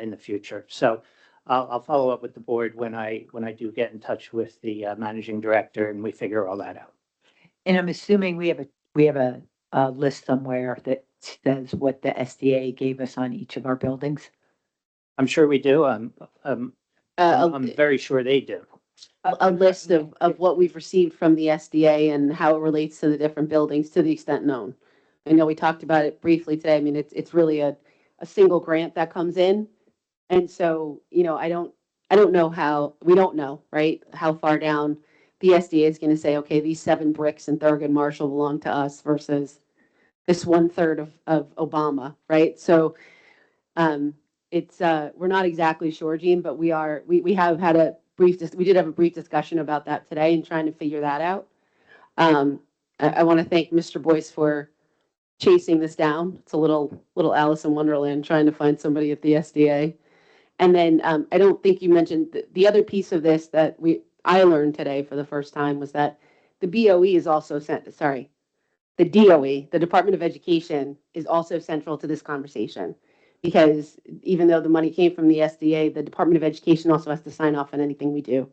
in the future. So I'll follow up with the board when I do get in touch with the managing director and we figure all that out. And I'm assuming we have a list somewhere that says what the SDA gave us on each of our buildings. I'm sure we do. I'm very sure they do. A list of what we've received from the SDA and how it relates to the different buildings to the extent known. I know we talked about it briefly today. I mean, it's really a single grant that comes in. And so, I don't know how, we don't know, right? How far down the SDA is going to say, okay, these 7 bricks in Thurgood Marshall belong to us versus this 1/3 of Obama, right? So we're not exactly sure, Gene, but we have had we did have a brief discussion about that today and trying to figure that out. I want to thank Mr. Boyce for chasing this down. It's a little Alice in Wonderland trying to find somebody at the SDA. And then I don't think you mentioned the other piece of this that I learned today for the first time was that the BOE is also the DOE, the Department of Education, is also central to this conversation, because even though the money came from the SDA, the Department of Education also has to sign off on anything we do.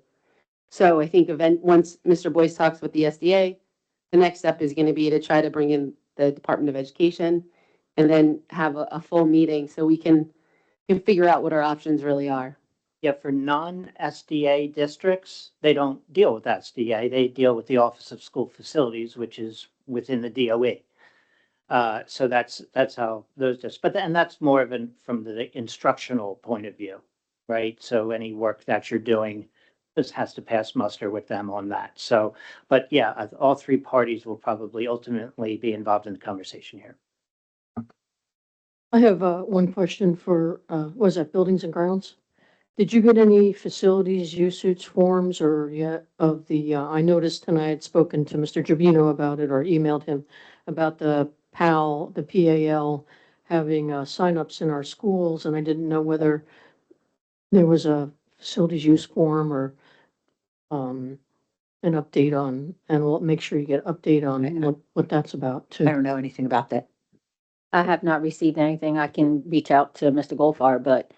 So I think once Mr. Boyce talks with the SDA, the next step is going to be to try to bring in the Department of Education and then have a full meeting so we can figure out what our options really are. Yeah, for non-SDA districts, they don't deal with SDA. They deal with the Office of School Facilities, which is within the DOE. So that's how those just, and that's more of from the instructional point of view, right? So any work that you're doing, this has to pass muster with them on that. So, but yeah, all 3 parties will probably ultimately be involved in the conversation here. I have one question for, was that Buildings and Grounds? Did you get any facilities usage forms or yet of the, I noticed, and I had spoken to Mr. Trevino about it or emailed him about the PAL, the PAL having signups in our schools, and I didn't know whether there was a facilities use form or an update on, and we'll make sure you get update on what that's about I too. don't know anything about that. I have not received anything. I can reach out to Mr. Goldfarb, but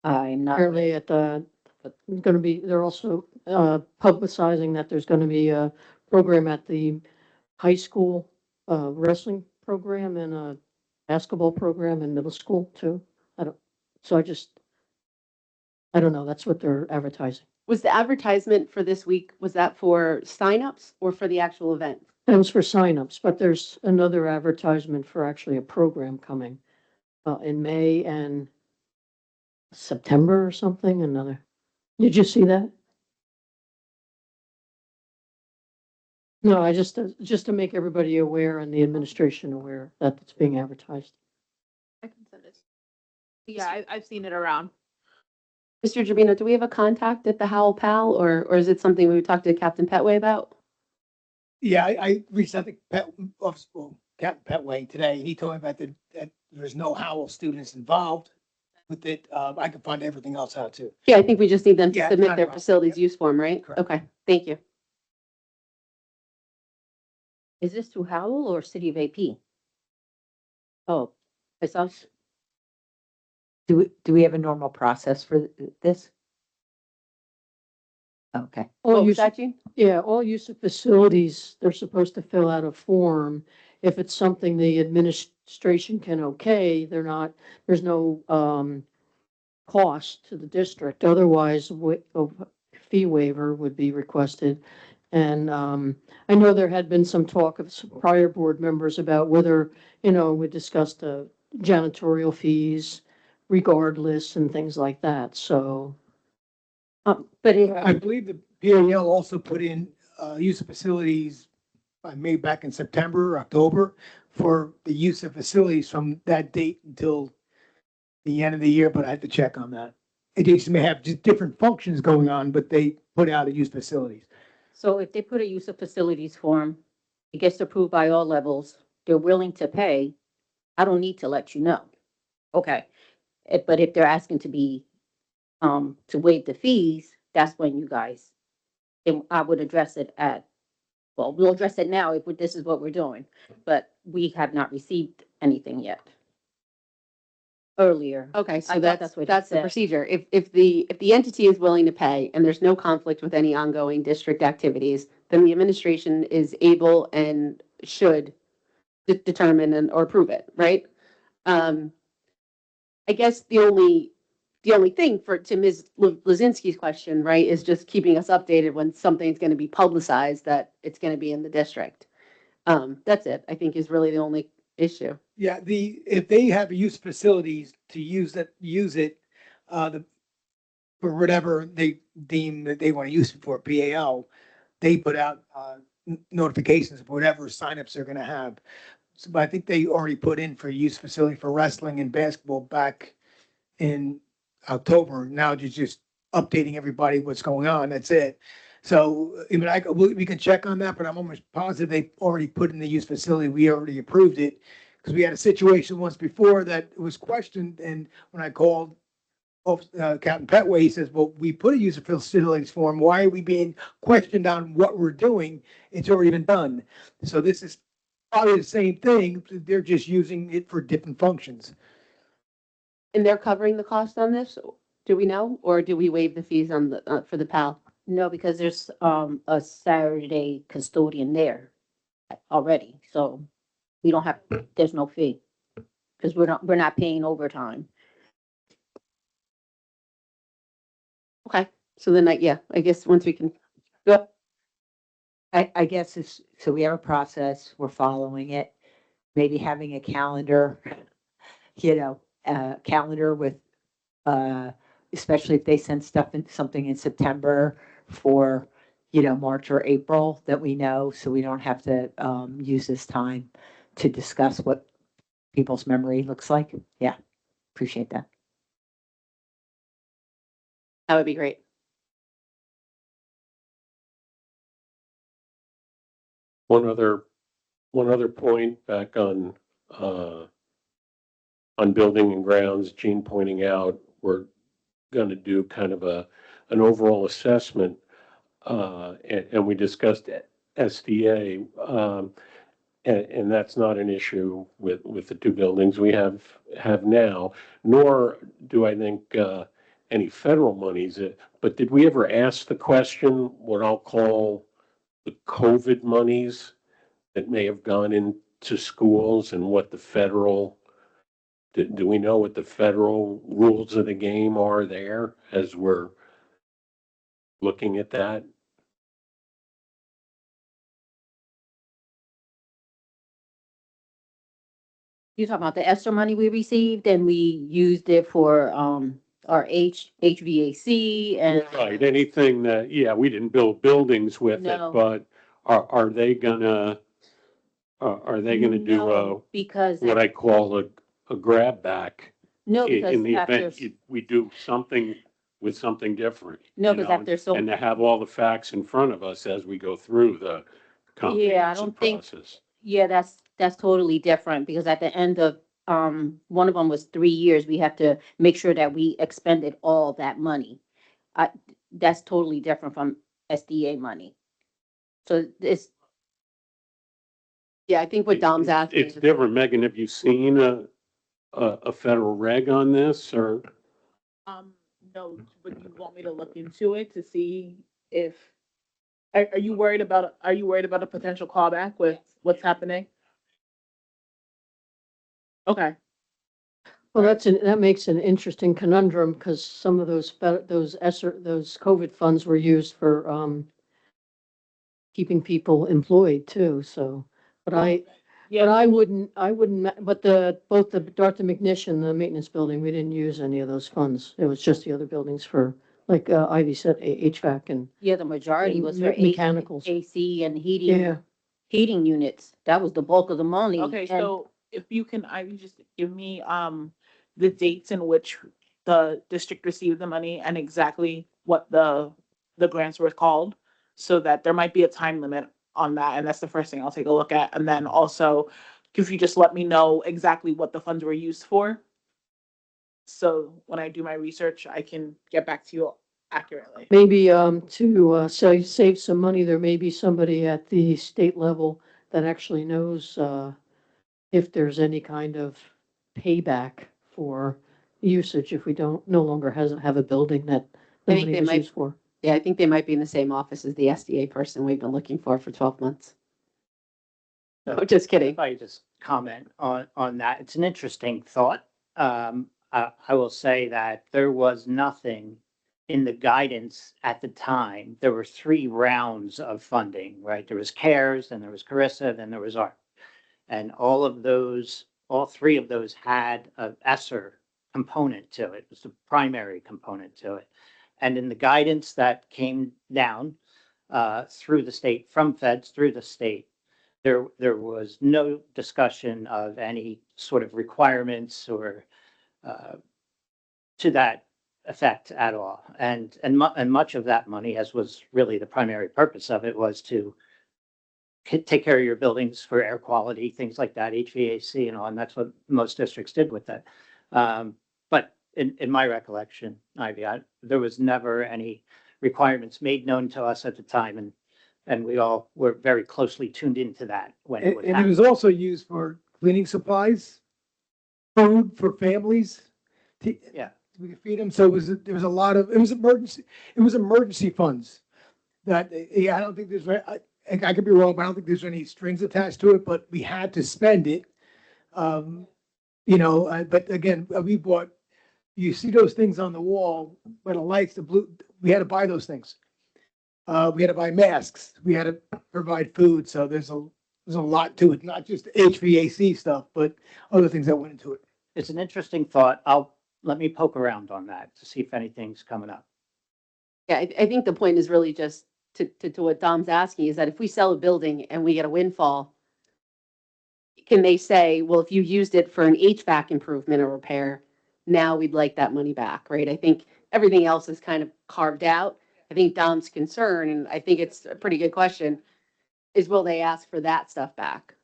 I'm not. Apparently they're also publicizing that there's going to be a program at the high school, wrestling program and a basketball program in middle school too. I don't know. That's what they're advertising. Was the advertisement for this week, was that for signups or for the actual event? That was for signups, but there's another advertisement for actually a program coming in May and September or something, Did you see that? No, I just to make everybody aware and the administration aware that it's being advertised. I can send it. Yeah, I've seen it around. Mr. Gerbino, do we have a contact at the Howell Pal, or is it something we would talk to Captain Petway about? Yeah, I reached out to Captain Petway today. He told me about that there's no Howell students involved with it. I can find everything else out too. Yeah, I think we just need them to Yeah, it's submit not a their problem. facilities Yep. use form, right? Correct. Okay, thank you. Is this through Howell or City of AP? Oh, it's us. Do we have a normal process for this? Okay. What All was use, that, Jean? yeah, all use of facilities, they're supposed to fill out a form. If it's something the administration can okay, there's no, cost to the district. Otherwise, a fee waiver would be requested. And, I know there had been some talk of some prior board members about whether, we discussed, janitorial fees regardless and things like that. So, But it, I believe the PAL also put in use of facilities maybe back in September, October for the use of facilities from that date until the end of the year, but I had to check on that. It just may have just different functions going on, but they put out a use facilities. so if they put a use of facilities form, it gets approved by all levels, they're willing to pay, I don't need to let you know. Okay. But if they're asking to waive the fees, that's when you guys, and I would address it well, we'll address it now if this is what we're doing, but we have not received anything yet. Earlier. Okay, I so thought that's that's what you the said. procedure. If the entity is willing to pay and there's no conflict with any ongoing district activities, then the administration is able and should determine or approve it, right? I guess the only thing to Ms. Lozinski's question, right, is just keeping us updated when something's going to be publicized that it's going to be in the district. That's it, I think is really the only issue. Yeah, if they have use facilities to use it, for whatever they deem that they want to use it for, PAL, they put out, notifications of whatever signups they're gonna have. So, but I think they already put in for use facility for wrestling and basketball back in October. Now just updating everybody what's going on. That's it. So, I mean, we can check on that, but I'm almost positive they already put in the use facility. We already approved it. Because we had a situation once before that was questioned, and when I called Captain Petway, he says, well, we put a use of facilities form. Why are we being questioned on what we're doing? It's already been done. So this is probably the same thing. They're just using it for different functions. And they're covering the cost on this, do we know, or do we waive the fees on the, for the PAL? No, because there's a Saturday custodian there already, so we don't have, there's no fee. Because we're not paying overtime. Okay, so then I guess once we can, go. I guess it's, so we have a process, we're following it, maybe having a calendar, calendar with, especially if they send something in September for, March or April that we know, so we don't have to, use this time to discuss what people's memory looks like. Yeah, appreciate that. That would be great. One other point back on building and grounds, Gene pointing out, we're going to do kind of an overall assessment, and we discussed SDA, and that's not an issue with the two buildings we have now, nor do I think any federal monies. But did we ever ask the question, what I'll call the COVID monies that may have gone into schools, and what the federal, do we know what the federal rules of the game are there as we're looking at that? You talking about the ESSER money we received and we used it for our HVAC and. Right, anything that, yeah, we didn't build buildings with it, No. but are they gonna do No, because, what I call a grab back? no, because In the after, event we do something with something different. No, you because know, after so, And to have all the facts in front of us as we go through the comprehensive don't think- process. yeah, that's totally different because at the end of, one of them was 3 years. We have to make sure that we expended all that money. That's totally different from SDA money. So it's, Yeah, I think what Dom's asking. It's different. Megan, have you seen a federal reg on this or? No, but you want me to look into it to see if, are you worried about, a potential callback with what's happening? Okay. Well, that makes an interesting conundrum because some of those those COVID funds were used for keeping people employed too. So, but I wouldn't, but both the Dr. McNish and the maintenance building, we didn't use any of those funds. It was just the other buildings for, like Ivy said, HVAC and yeah, the majority was for mechanicals. AC and heating. Yeah. Heating units. That was the bulk of the money. Okay, And so if you can, just give me, the dates in which the district received the money and exactly what the grants were called, so that there might be a time limit on that, and that's the first thing I'll take a look at. And then also, if you just let me know exactly what the funds were used for, so when I do my research, I can get back to you accurately. Maybe to save some money, there may be somebody at the state level that actually knows if there's any kind of payback for usage if we no longer have a building that I think nobody they was might- used for. Yeah, I think they might be in the same office as the SDA person we've been looking for 12 months. No, just kidding. If I could just comment on that, it's an interesting thought. I will say that there was nothing in the guidance at the time. There were 3 rounds of funding, right? There was CARES, then there was Carissa, then there was ARP. And all 3 of those had a ESSER component to it. It was the primary component to it. And in the guidance that came down through the state, from feds through the state, there was no discussion of any sort of requirements or to that effect at all. And much of that money, as was really the primary purpose of it, was to take care of your buildings for air quality, things like that, HVAC and all, and that's what most districts did with that. But in my recollection, Ivy, there was never any requirements made known to us at the time, and we all were very closely tuned into that when it was And it was happening. also used for cleaning supplies, food for families. Yeah. We could feed them. So there was a lot of, it was emergency funds that, yeah, I don't think I could be wrong, but I don't think there's any strings attached to it, but we had to spend it. But again, you see those things on the wall where the lights, we had to buy those things. We had to buy masks. We had to provide food. So there's a lot to it, not just HVAC stuff, but other things that went into it. It's an interesting thought. Let me poke around on that to see if anything's coming up. Yeah, I think the point is really just to what Dom's asking is that if we sell a building and we get a windfall, can they say, well, if you used it for an HVAC improvement or repair, now we'd like that money back, right? I think everything else is kind of carved out. I think Dom's concern, and I think it's a pretty good question, is will they ask for that stuff back?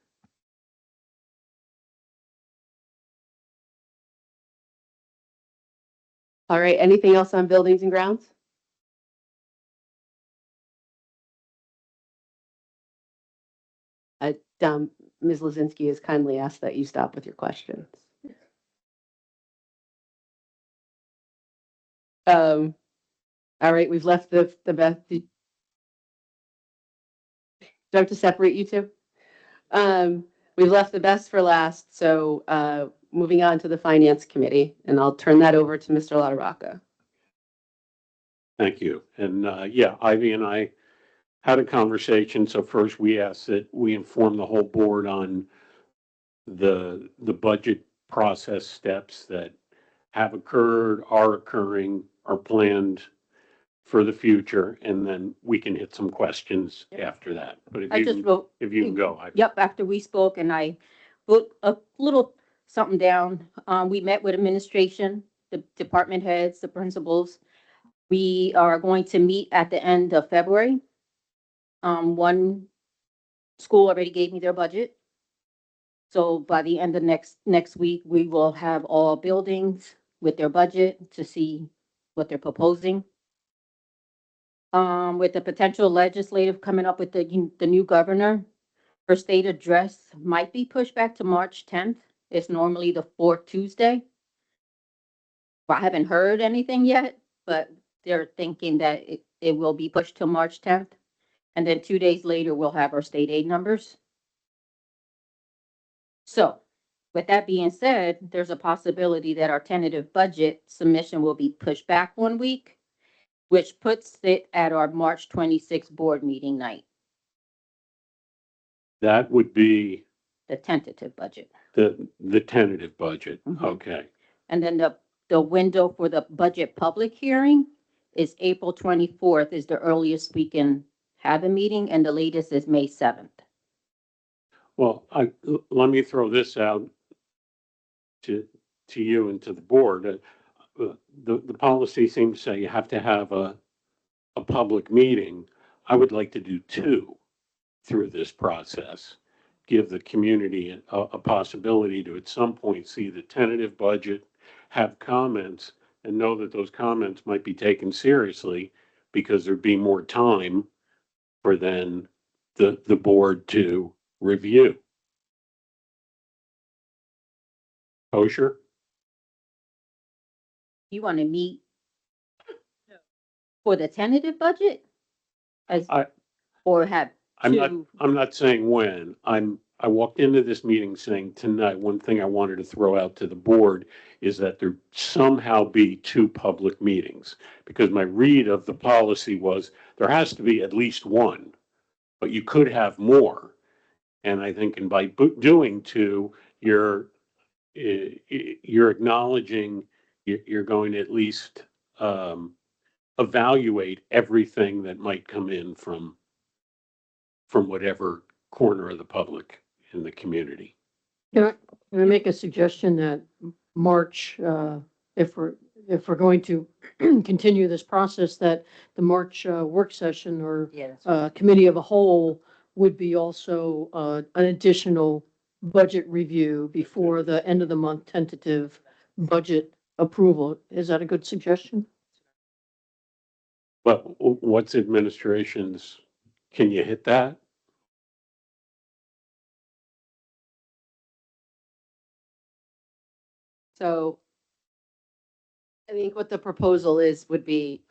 All right, anything else on buildings and grounds? Ms. Lozinski has kindly asked that you stop with your questions. All right, we've left the best. Do I have to separate you two? We've left the best for last, so moving on to the Finance Committee, and I'll turn that over to Mr. LaRocca. Thank you. And yeah, Ivy and I had a conversation. So first we asked that we inform the whole board on the budget process steps that have occurred, are occurring, are planned for the future, and then we can hit some questions after that. But I just wrote, if you can go. yep, after we spoke and I wrote a little something down. We met with administration, the department heads, the principals. We are going to meet at the end of February. One school already gave me their budget. So by the end of next week, we will have all buildings with their budget to see what they're proposing. With the potential legislative coming up with the new governor, her state address might be pushed back to March 10th. It's normally the fourth Tuesday. I haven't heard anything yet, but they're thinking that it will be pushed to March 10th. And then 2 days later, we'll have our state aid numbers. So with that being said, there's a possibility that our tentative budget submission will be pushed back 1 week, which puts it at our March 26th board meeting night, That would be the tentative budget. the tentative budget. Mhm. Okay. And then the window for the budget public hearing is April 24th is the earliest we can have a meeting, and the latest is May 7th. Well, let me throw this out to you and to the board. The policy seems to say you have to have a public meeting. I would like to do two through this process. Give the community a possibility to at some point see the tentative budget, have comments, and know that those comments might be taken seriously because there'd be more time for then the board to review. Kosher? You want to meet for the tentative budget? As, I- or have two? I'm not saying when. I walked into this meeting saying tonight, one thing I wanted to throw out to the board is that there somehow be two public meetings. Because my read of the policy was there has to be at least one, but you could have more. And I think and by doing two, you're acknowledging you're going to at least evaluate everything that might come in from whatever corner of the public in the community. Can I make a suggestion that March, if we're going to continue this process, that the March work session or Yeah, that's committee of a whole would be also an additional budget review before the end of the month tentative budget approval. Is that a good suggestion? But what's administration's, can you hit that? So I think what the proposal is would be,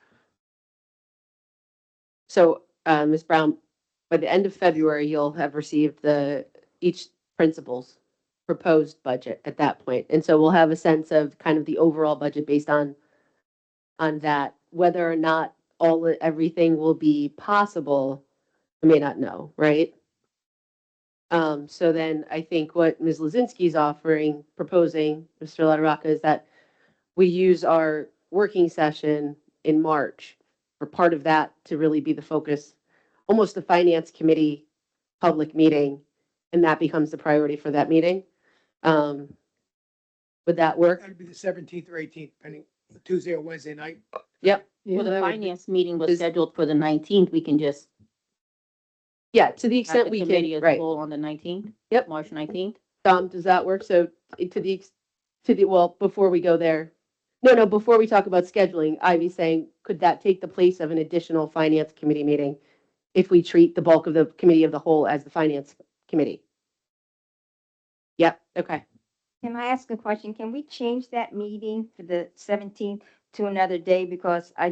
so, Ms. Brown, by the end of February, you'll have received each principal's proposed budget at that point. And so we'll have a sense of kind of the overall budget based on that. Whether or not everything will be possible, I may not know, right? So then I think what Ms. Lozinski's proposing, Mr. LaRocca, is that we use our working session in March for part of that to really be the focus, almost the finance committee public meeting, and that becomes the priority for that meeting. Would that work? That'd be the 17th or 18th, depending, Tuesday or Wednesday night. Yep. Yeah, Well, the that would be- finance meeting was Is- scheduled for the 19th. We can just Yeah, to the have extent the we committee can, as a right. whole on the 19th. Yep. March 19th. Does that work? So well, before we go there, no, before we talk about scheduling, Ivy's saying, could that take the place of an additional finance committee meeting if we treat the bulk of the committee of the whole as the finance committee? Yep, okay. Can I ask a question? Can we change that meeting for the 17th to another day? Because I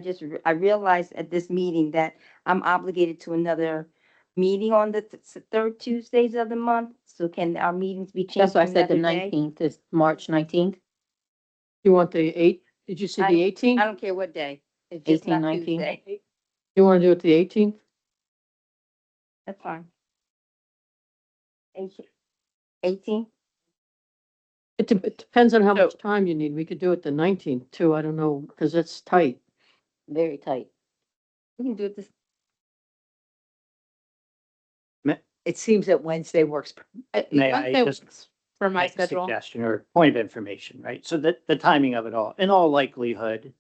realized at this meeting that I'm obligated to another meeting on the third Tuesdays of the month. So can our meetings be changed? That's why I to said the another day? 19th is March 19th. You want the 8th? Did you say the I 18th? don't care what day. It's just 18, not 19. Tuesday. You want to do it the 18th? That's fine. 18? It depends on how So- much time you need. We could do it the 19th too. I don't know, because it's tight. Very tight. We can do it this. It seems that Wednesday works. May I Wednesday just works for my make a schedule. suggestion or point of information, right? So that the timing of it all, in all likelihood,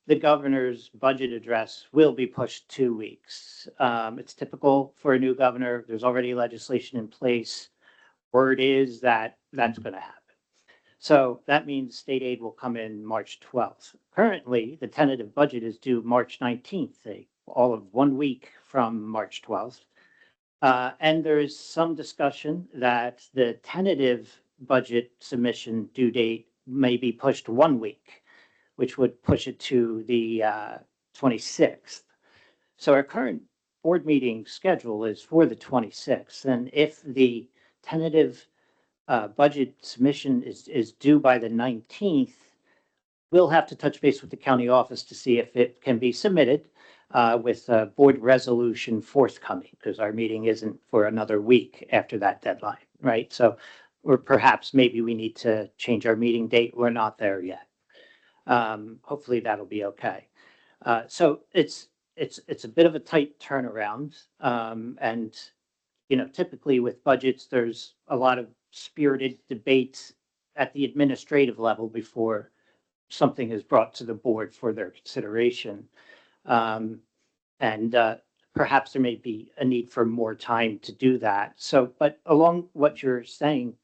the governor's budget address will be pushed 2 weeks. It's typical for a new governor. There's already legislation in place. Word is that that's going to happen. So that means state aid will come in March 12th. Currently, the tentative budget is due March 19th, all of 1 week from March 12th. And there is some discussion that the tentative budget submission due date may be pushed 1 week, which would push it to the 26th. So our current board meeting schedule is for the 26th. And if the tentative budget submission is due by the 19th, we'll have to touch base with the county office to see if it can be submitted with a board resolution forthcoming, because our meeting isn't for another week after that deadline, right? So, or perhaps maybe we need to change our meeting date. We're not there yet. Hopefully that'll be okay. So it's a bit of a tight turnaround. And, you know, typically with budgets, there's a lot of spirited debates at the administrative level before something is brought to the board for their consideration. And perhaps there may be a need for more time to do that. So, but along what you're saying,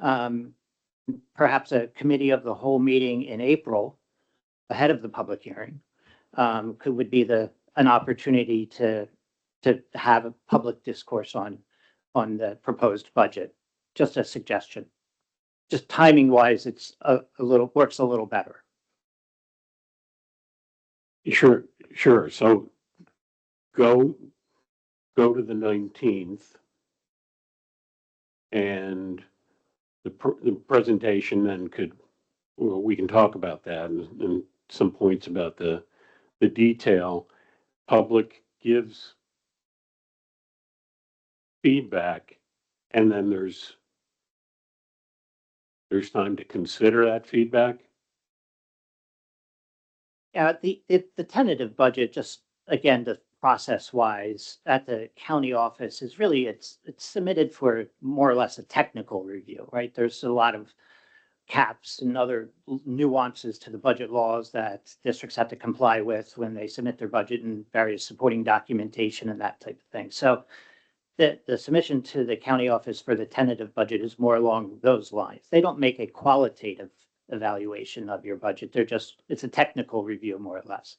perhaps a committee of the whole meeting in April, ahead of the public hearing, would be an opportunity to have a public discourse on the proposed budget. Just a suggestion. Just timing wise, it's works a little better. Sure. So go to the 19th, and the presentation then we can talk about that and some points about the detail. Public gives feedback, and then there's time to consider that feedback. Yeah, the tentative budget, just again, the process wise at the county office is really, it's submitted for more or less a technical review, right? There's a lot of caps and other nuances to the budget laws that districts have to comply with when they submit their budget and various supporting documentation and that type of thing. So the submission to the county office for the tentative budget is more along those lines. They don't make a qualitative evaluation of your budget. It's a technical review more or less.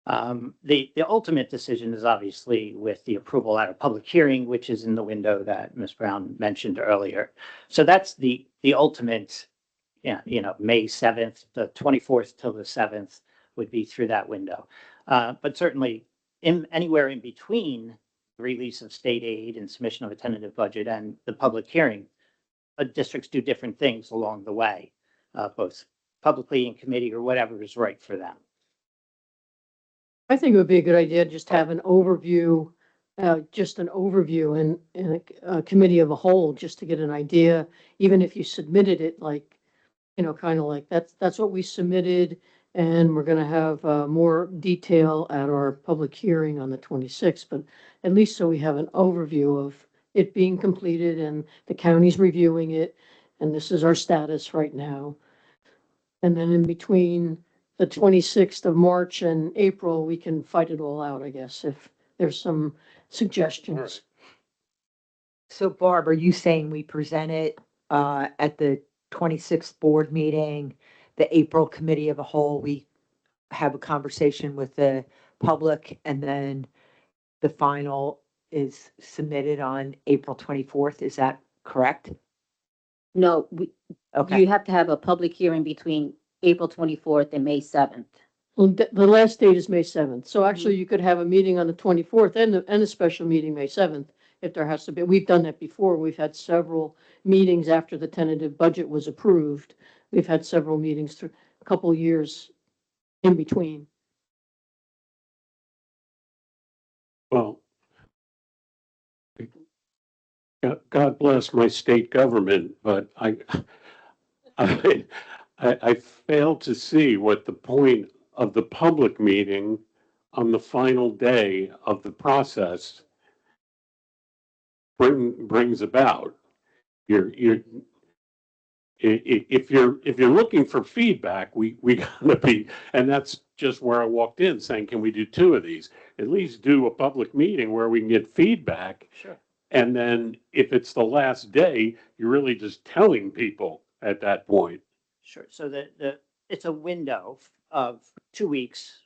The ultimate decision is obviously with the approval at a public hearing, which is in the window that Ms. Brown mentioned earlier. So that's the ultimate, May 7th, the 24th till the 7th would be through that window. But certainly anywhere in between the release of state aid and submission of a tentative budget and the public hearing, districts do different things along the way, both publicly in committee or whatever is right for them. I think it would be a good idea to just have an overview, in a committee of a whole, just to get an idea, even if you submitted it like, kind of like that's what we submitted. And we're going to have more detail at our public hearing on the 26th, but at least so we have an overview of it being completed and the county's reviewing it. And this is our status right now. And then in between the 26th of March and April, we can fight it all out, I guess, if there's some suggestions. So Barb, are you saying we present it at the 26th board meeting, the April committee of a whole, we have a conversation with the public, and then the final is submitted on April 24th? Is that correct? No, Okay. you have to have a public hearing between April 24th and May 7th. Well, the last date is May 7th. So actually you could have a meeting on the 24th and a special meeting May 7th if there has to be. We've done that before. We've had several meetings after the tentative budget was approved. We've had several meetings through a couple of years in between. Well, God bless my state government, but I fail to see what the point of the public meeting on the final day of the process brings about. if you're looking for feedback, we gotta be, and that's just where I walked in saying, can we do two of these? At least do a public meeting where we can get feedback. Sure. And then if it's the last day, you're really just telling people at that point. Sure. So it's a window of 2 weeks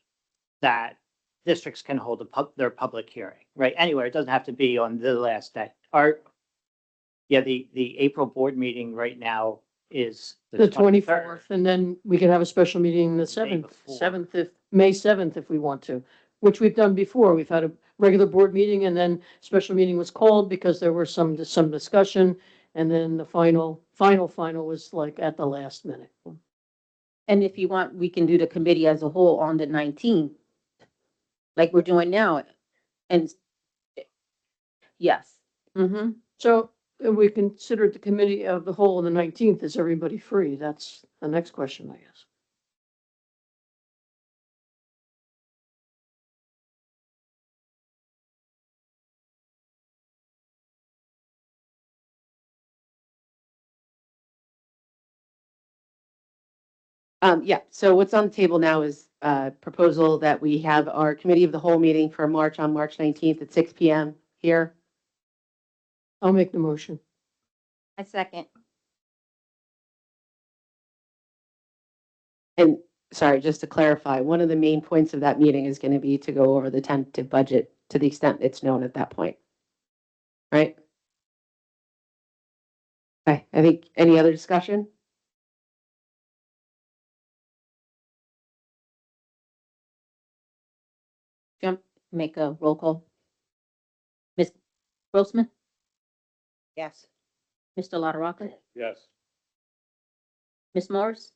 that districts can hold their public hearing, right? Anywhere. It doesn't have to be on the last day. The April board meeting right now is The 23rd. 24th, and then we could have a special meeting the day 7th, before. May 7th if we want to, which we've done before. We've had a regular board meeting and then special meeting was called because there was some discussion. And then the final was like at the last minute. And if you want, we can do the committee as a whole on the 19th, like we're doing now. And yes. Mm-hmm. So we considered the committee of the whole on the 19th. Is everybody free? That's the next question, I guess. Yeah, so what's on the table now is a proposal that we have our committee of the whole meeting for March on March 19th at 6 PM here. I'll make the motion. I second. And sorry, just to clarify, one of the main points of that meeting is going to be to go over the tentative budget to the extent it's known at that point. Right? Okay, I think any other discussion? Make a roll call. Ms. Grossman, Yes. Mr. LaRocca, Yes. Ms. Morris,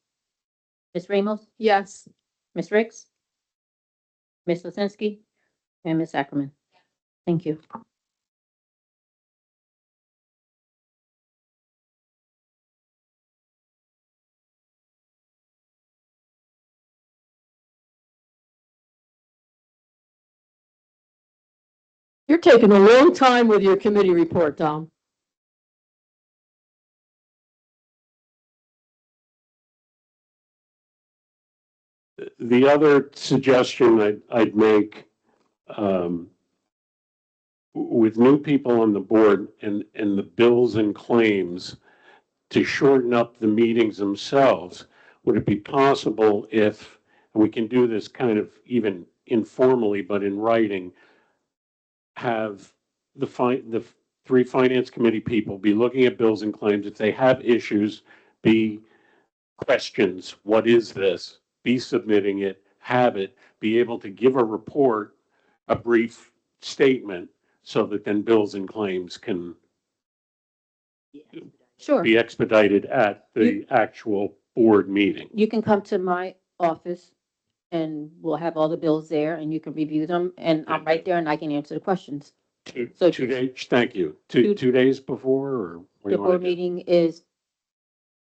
Ms. Ramos, Yes. Ms. Ricks, Ms. Lisinski, and Ms. Ackerman. Thank you. You're taking a long time with your committee report, Tom. The other suggestion I'd make, with new people on the board and the bills and claims, to shorten up the meetings themselves, would it be possible if, and we can do this kind of even informally, but in writing, have the three finance committee people be looking at bills and claims. If they have issues, be questions, what is this? Be submitting it, have it, be able to give a report, a brief statement, so that then bills and claims can Sure. be expedited at the actual board meeting. You can come to my office and we'll have all the bills there and you can review them and I'm right there and I can answer the questions. So Two days, thank you. Two days before, or what do The you want board to do? meeting is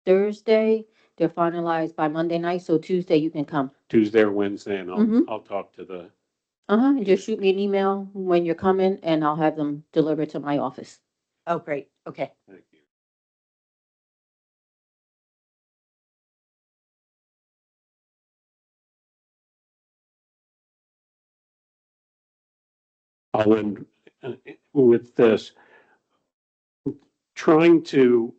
Thursday. They're finalized by Monday night, so Tuesday you can come. Tuesday or Wednesday, and Mhm. I'll talk to the, And just shoot me an email when you're coming and I'll have them delivered to my office. Oh, great. Okay. thank you. I'll end with this. Trying to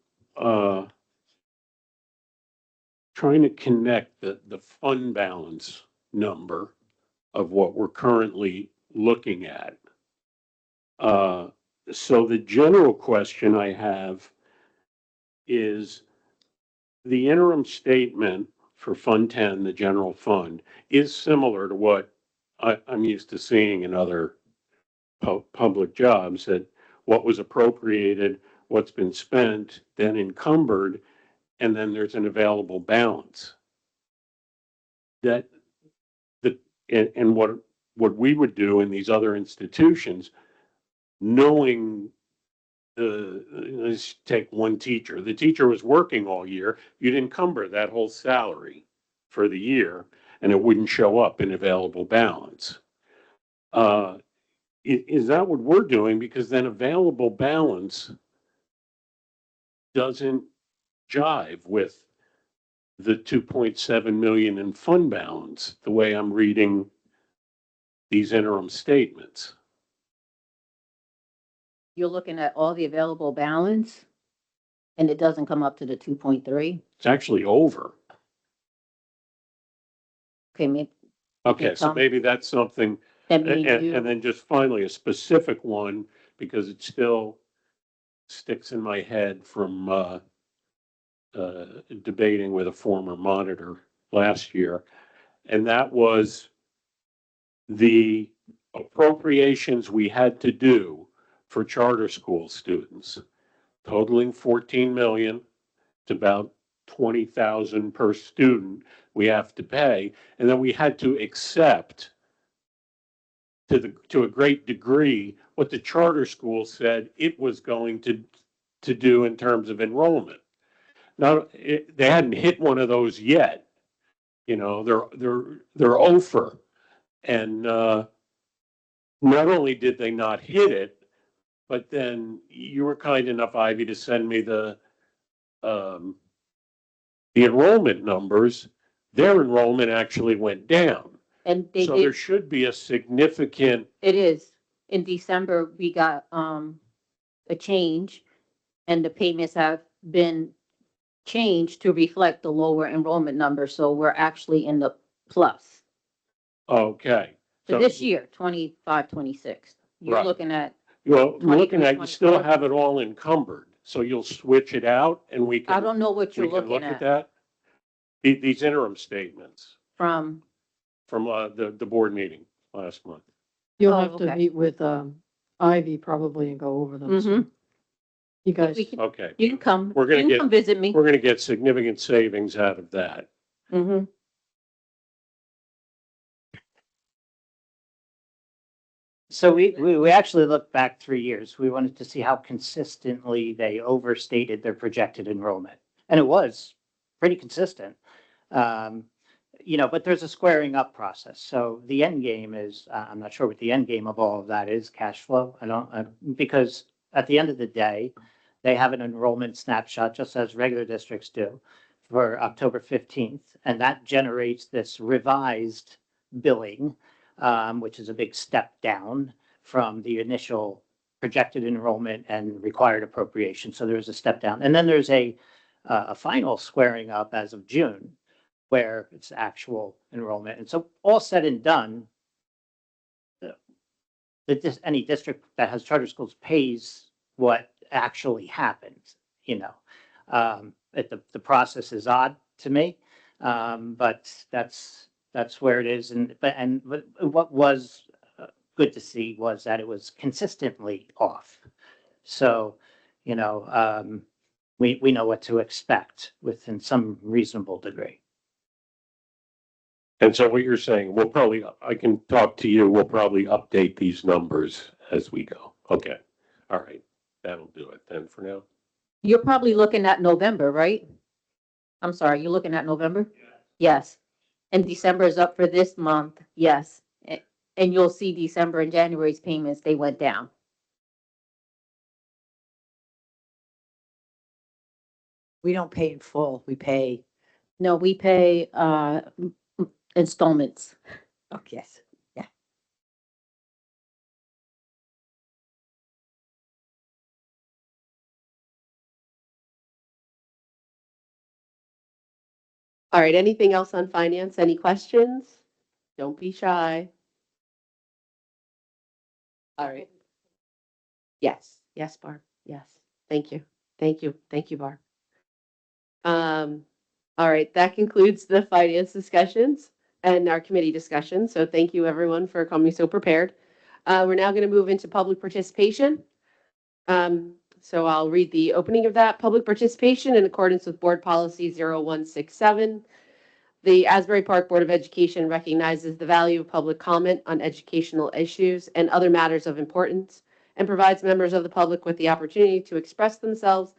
connect the fund balance number of what we're currently looking at. So the general question I have is, the interim statement for Fund 10, the general fund, is similar to what I'm used to seeing in other public jobs, that what was appropriated, what's been spent, then encumbered, and then there's an available balance. And what we would do in these other institutions, knowing let's take one teacher. The teacher was working all year. You'd encumber that whole salary for the year, and it wouldn't show up in available balance. Is that what we're doing? Because then available balance doesn't jive with the 2.7 million in fund balance, the way I'm reading these interim statements. You're looking at all the available balance and it doesn't come up to the 2.3. It's actually over. Okay, maybe Okay, so Tom, maybe that's something, that and, means you, and then just finally a specific one, because it still sticks in my head from, debating with a former monitor last year. And that was the appropriations we had to do for charter school students, totaling 14 million. It's about 20,000 per student we have to pay. And then we had to accept to a great degree what the charter school said it was going to do in terms of enrollment. Now, they hadn't hit one of those yet. You know, they're over. And not only did they not hit it, but then you were kind enough, Ivy, to send me the enrollment numbers. Their enrollment actually went down. and they So there did, should be a significant, it is. In December, we got, a change and the payments have been changed to reflect the lower enrollment number. So we're actually in the plus okay. for So, this year, 25, 26. You're Right. looking at, well, 23, looking at, you still 24. have it all encumbered. So you'll switch it out and we I can, don't know what you're we can looking look at at that. These interim statements from, from the board meeting last month. You'll Oh, have to okay. meet with, Ivy probably and go over them. so Mhm. You guys, we can, Okay. you can come, We're gonna you can get- come visit me. We're going to get significant savings out of that. Mm-hmm. So we actually looked back 3 years. We wanted to see how consistently they overstated their projected enrollment. And it was pretty consistent. You know, but there's a squaring up process. So the end game is, I'm not sure what the end game of all of that is, cash flow. I don't, because at the end of the day, they have an enrollment snapshot, just as regular districts do, for October 15th. And that generates this revised billing, which is a big step down from the initial projected enrollment and required appropriation. So there's a step down. And then there's a final squaring up as of June, where it's actual enrollment. And so all said and done, any district that has charter schools pays what actually happens, you know. The process is odd to me, but that's where it is. And what was good to see was that it was consistently off. So, you know, we know what to expect within some reasonable degree. And so what you're saying, I can talk to you, we'll probably update these numbers as we go. Okay. All right. That'll do it then for now. You're probably looking at November, right? I'm sorry, you're looking at November? Yes. And December is up for this month, yes. And you'll see December and January's payments, they went down. We don't pay in full. We pay, No, we pay, installments. oh, yes. Yeah. All right, anything else on finance? Any questions? Don't be shy. All right. Yes, yes, Barb, yes. Thank you, thank you, thank you, Barb. All right, that concludes the finance discussions and our committee discussion. So thank you, everyone, for coming so prepared. We're now going to move into public participation. So I'll read the opening of that. Public participation in accordance with Board Policy 0167. The Asbury Park Board of Education recognizes the value of public comment on educational issues and other matters of importance and provides members of the public with the opportunity to express themselves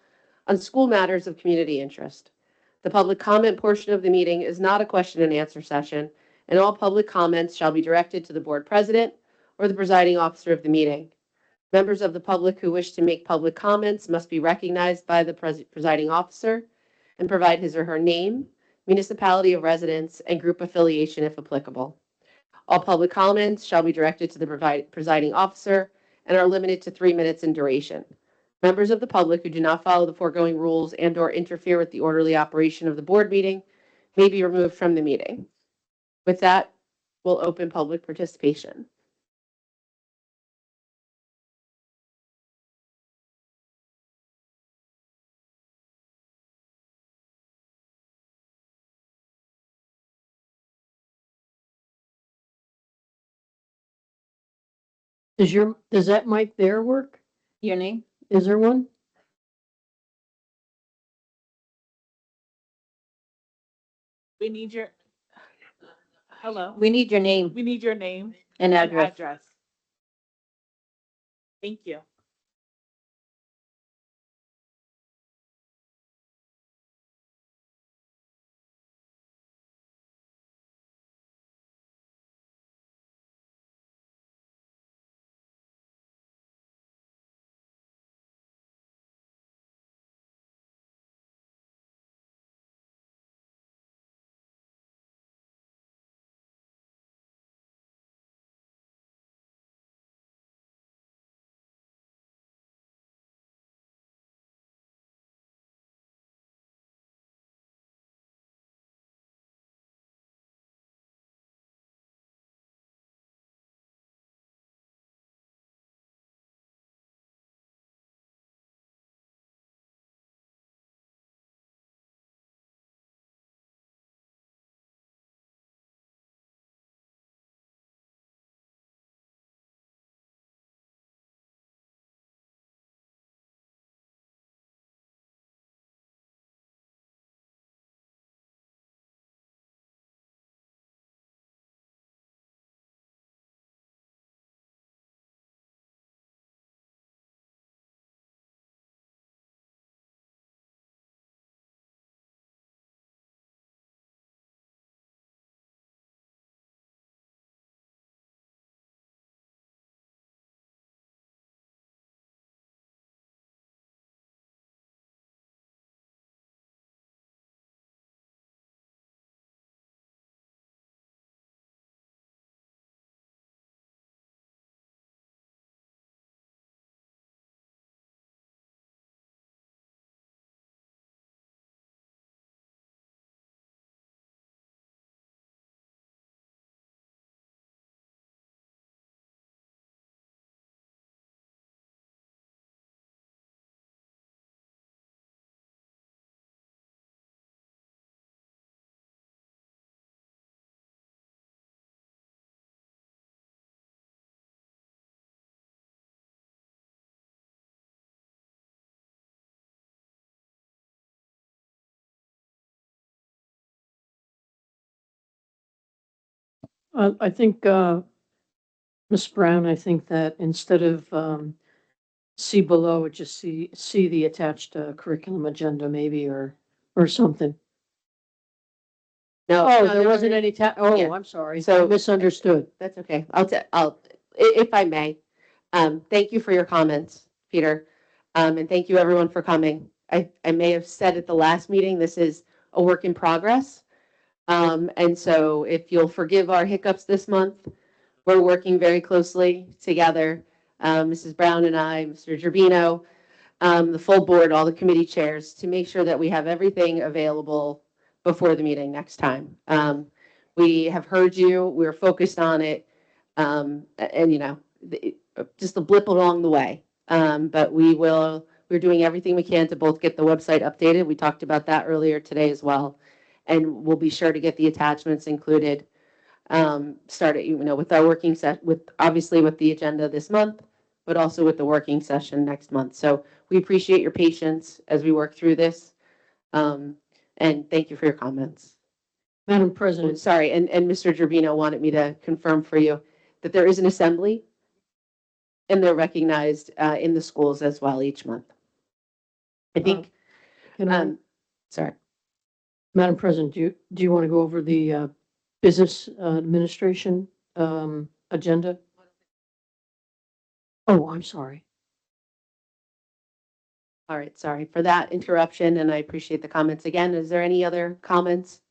on school matters of community interest. The public comment portion of the meeting is not a question and answer session, and all public comments shall be directed to the board president or the presiding officer of the meeting. Members of the public who wish to make public comments must be recognized by the presiding officer. and provide his or her name, municipality of residence, and group affiliation if applicable. All public comments shall be directed to the presiding officer and are limited to 3 minutes in duration. Members of the public who do not follow the foregoing rules and/or interfere with the orderly operation of the board meeting may be removed from the meeting. With that, we'll open public participation. Does that mic there work? Your name? Is there one? We need your, hello, We need your name we need your name and and address. address. Thank you. I think, Ms. Brown, I think that instead of, see below, it just see the attached curriculum agenda maybe, or something. No, Oh, no, there wasn't were- any yeah. I'm sorry. So- Misunderstood. That's okay. If I may, thank you for your comments, Peter. And thank you everyone for coming. I may have said at the last meeting, this is a work in progress. And so if you'll forgive our hiccups this month, we're working very closely together. Mrs. Brown and I, Mr. Gerbino, the full board, all the committee chairs, to make sure that we have everything available before the meeting next time. We have heard you, we're focused on it, and just a blip along the way. But we're doing everything we can to both get the website updated. We talked about that earlier today as well. And we'll be sure to get the attachments included, started, with our working set, obviously with the agenda this month, but also with the working session next month. So we appreciate your patience as we work through this. And thank you for your comments. Madam Oh, President, sorry, and Mr. Gerbino wanted me to confirm for you that there is an assembly and they're recognized in the schools as well each month. I think, can I, sorry. Madam President, do you want to go over the business administration agenda? Oh, I'm sorry. All right, sorry for that interruption, and I appreciate the comments again. Is there any other comments?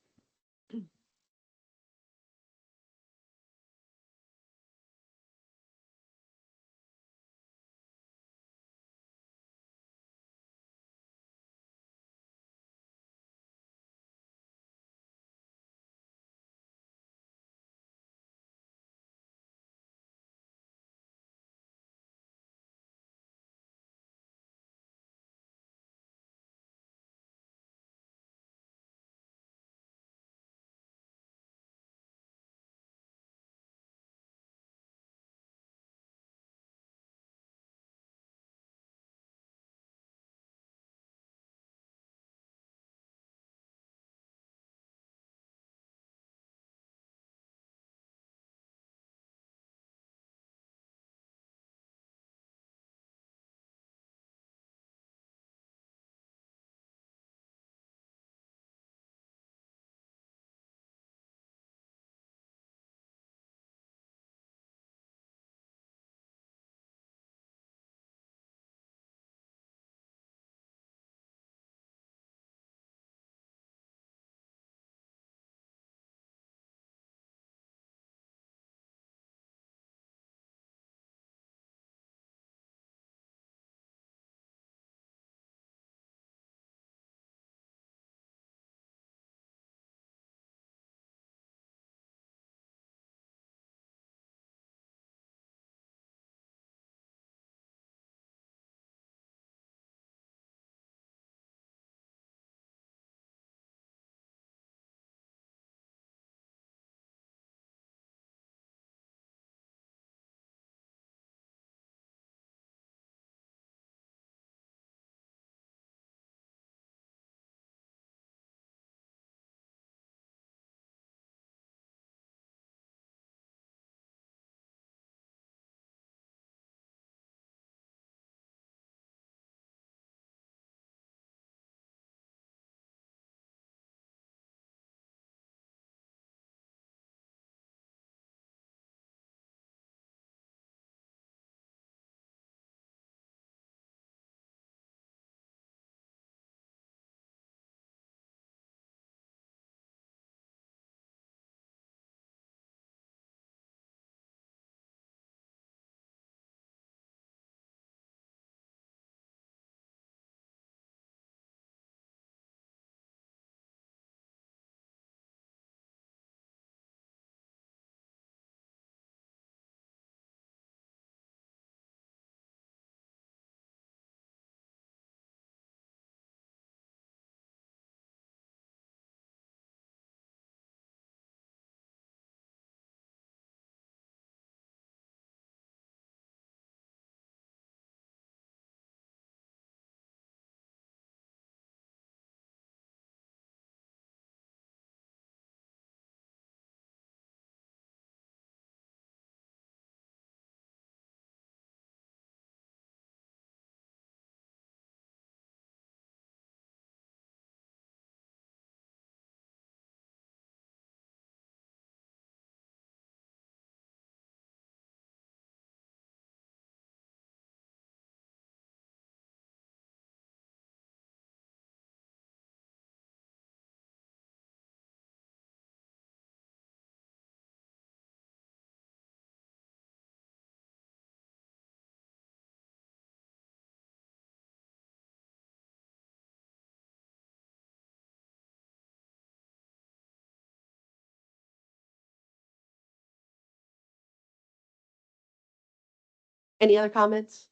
Any other comments?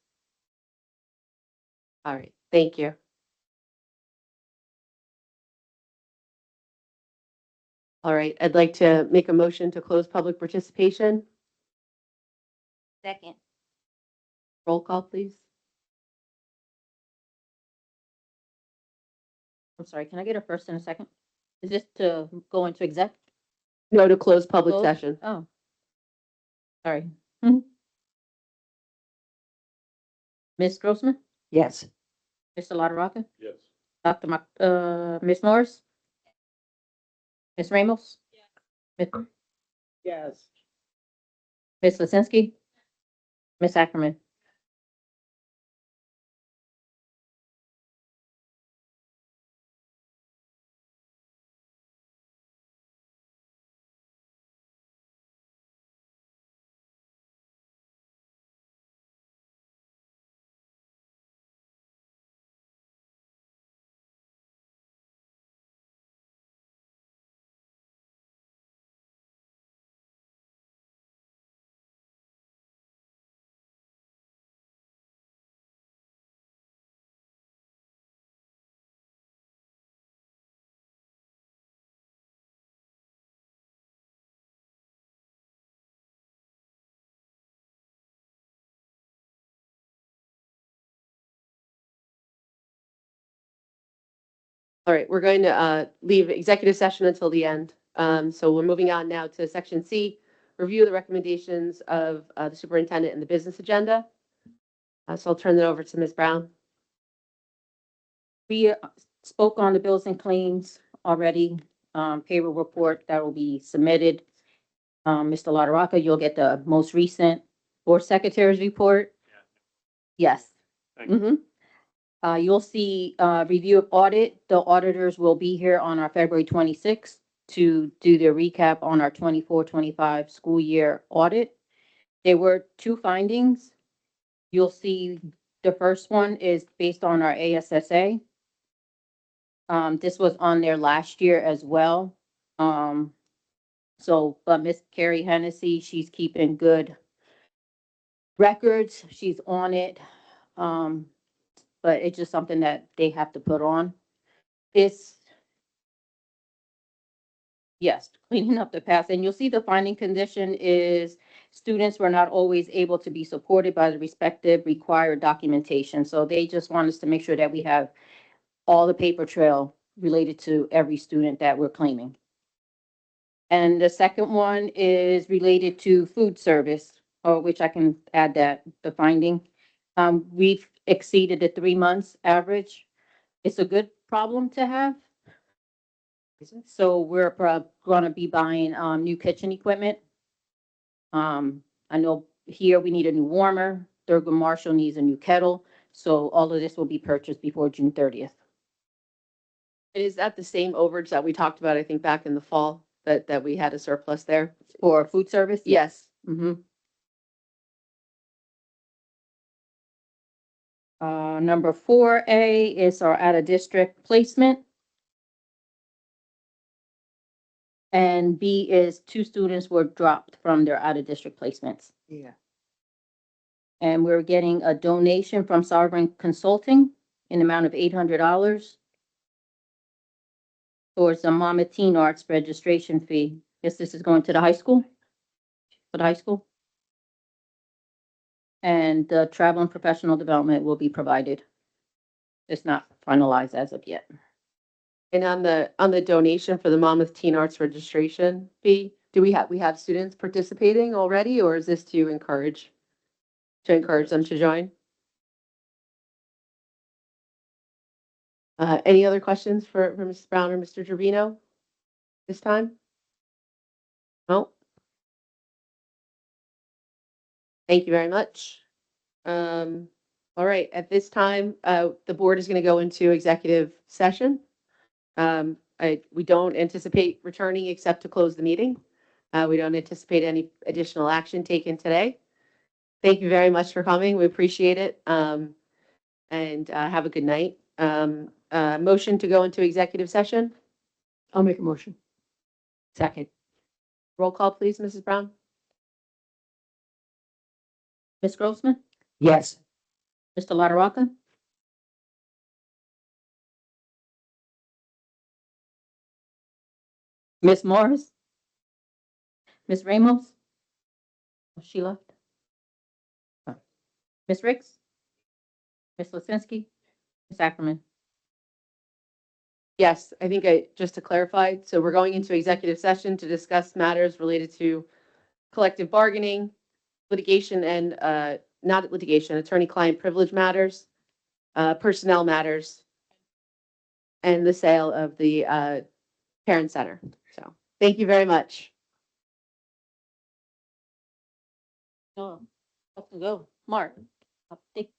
All right, thank you. All right, I'd like to make a motion to close public participation. Second. Roll call, please. I'm sorry, can I get a first and a second? Is this to go into exec? No, to close public Close? session. Oh. Sorry. Ms. Grossman, Yes. Mr. LaRocca, Yes. Dr. Ms. Morris, Ms. Ramos? Ms. Yes. Ms. Lisinski, Ms. Ackerman. All right, we're going to leave executive session until the end. So we're moving on now to section C, review the recommendations of the superintendent and the business agenda. So I'll turn it over to Ms. Brown. We spoke on the bills and claims already, payroll report that will be submitted. Mr. LaRocca, you'll get the most recent board secretary's report. Yes. Thank you. You'll see, review of audit. The auditors will be here on our February 26th to do the recap on our 24-25 school year audit. There were two findings. You'll see the first one is based on our ASSA. This was on there last year as well. But Miss Carrie Hennessy, she's keeping good records. She's on it. But it's just something that they have to put on. Yes, cleaning up the past. And you'll see the finding condition is students were not always able to be supported by the respective required documentation. So they just want us to make sure that we have all the paper trail related to every student that we're claiming. And the second one is related to food service, or which I can add that, the finding. We've exceeded the 3 months average. It's a good problem to have. So we're gonna be buying, new kitchen equipment. I know here we need a new warmer, Thurgood Marshall needs a new kettle. So all of this will be purchased before June 30th. Is that the same overage that we talked about, I think, back in the fall, that we had a surplus there? For food service? Yes. Mm-hmm. Number 4A is our out-of-district placement. And B is 2 students were dropped from their out-of-district placements. Yeah. And we're getting a donation from Sovereign Consulting in the amount of $800 towards the Monmouth Teen Arts registration fee. Guess this is going to the high school? For the high school? And the travel and professional development will be provided. It's not finalized as of yet. And on the donation for the Monmouth Teen Arts registration fee, do we have students participating already, or is this to encourage them to join? Any other questions for Mrs. Brown or Mr. Gerbino this time? No? Thank you very much. All right, at this time, the board is going to go into executive session. We don't anticipate returning except to close the meeting. We don't anticipate any additional action taken today. Thank you very much for coming. We appreciate it. And have a good night. Motion to go into executive session. I'll make a motion. Second. Roll call, please, Mrs. Brown. Ms. Grossman? Yes. Mr. LaRocca? Ms. Morris? Ms. Ramos? Oh, she left. Ms. Ricks? Ms. Lisinski? Ms. Ackerman? Yes, I think just to clarify, so we're going into executive session to discuss matters related to collective bargaining, litigation and not litigation, attorney-client privilege matters, personnel matters, and the sale of the parent center. So thank you very much. Oh, go. Mark. Take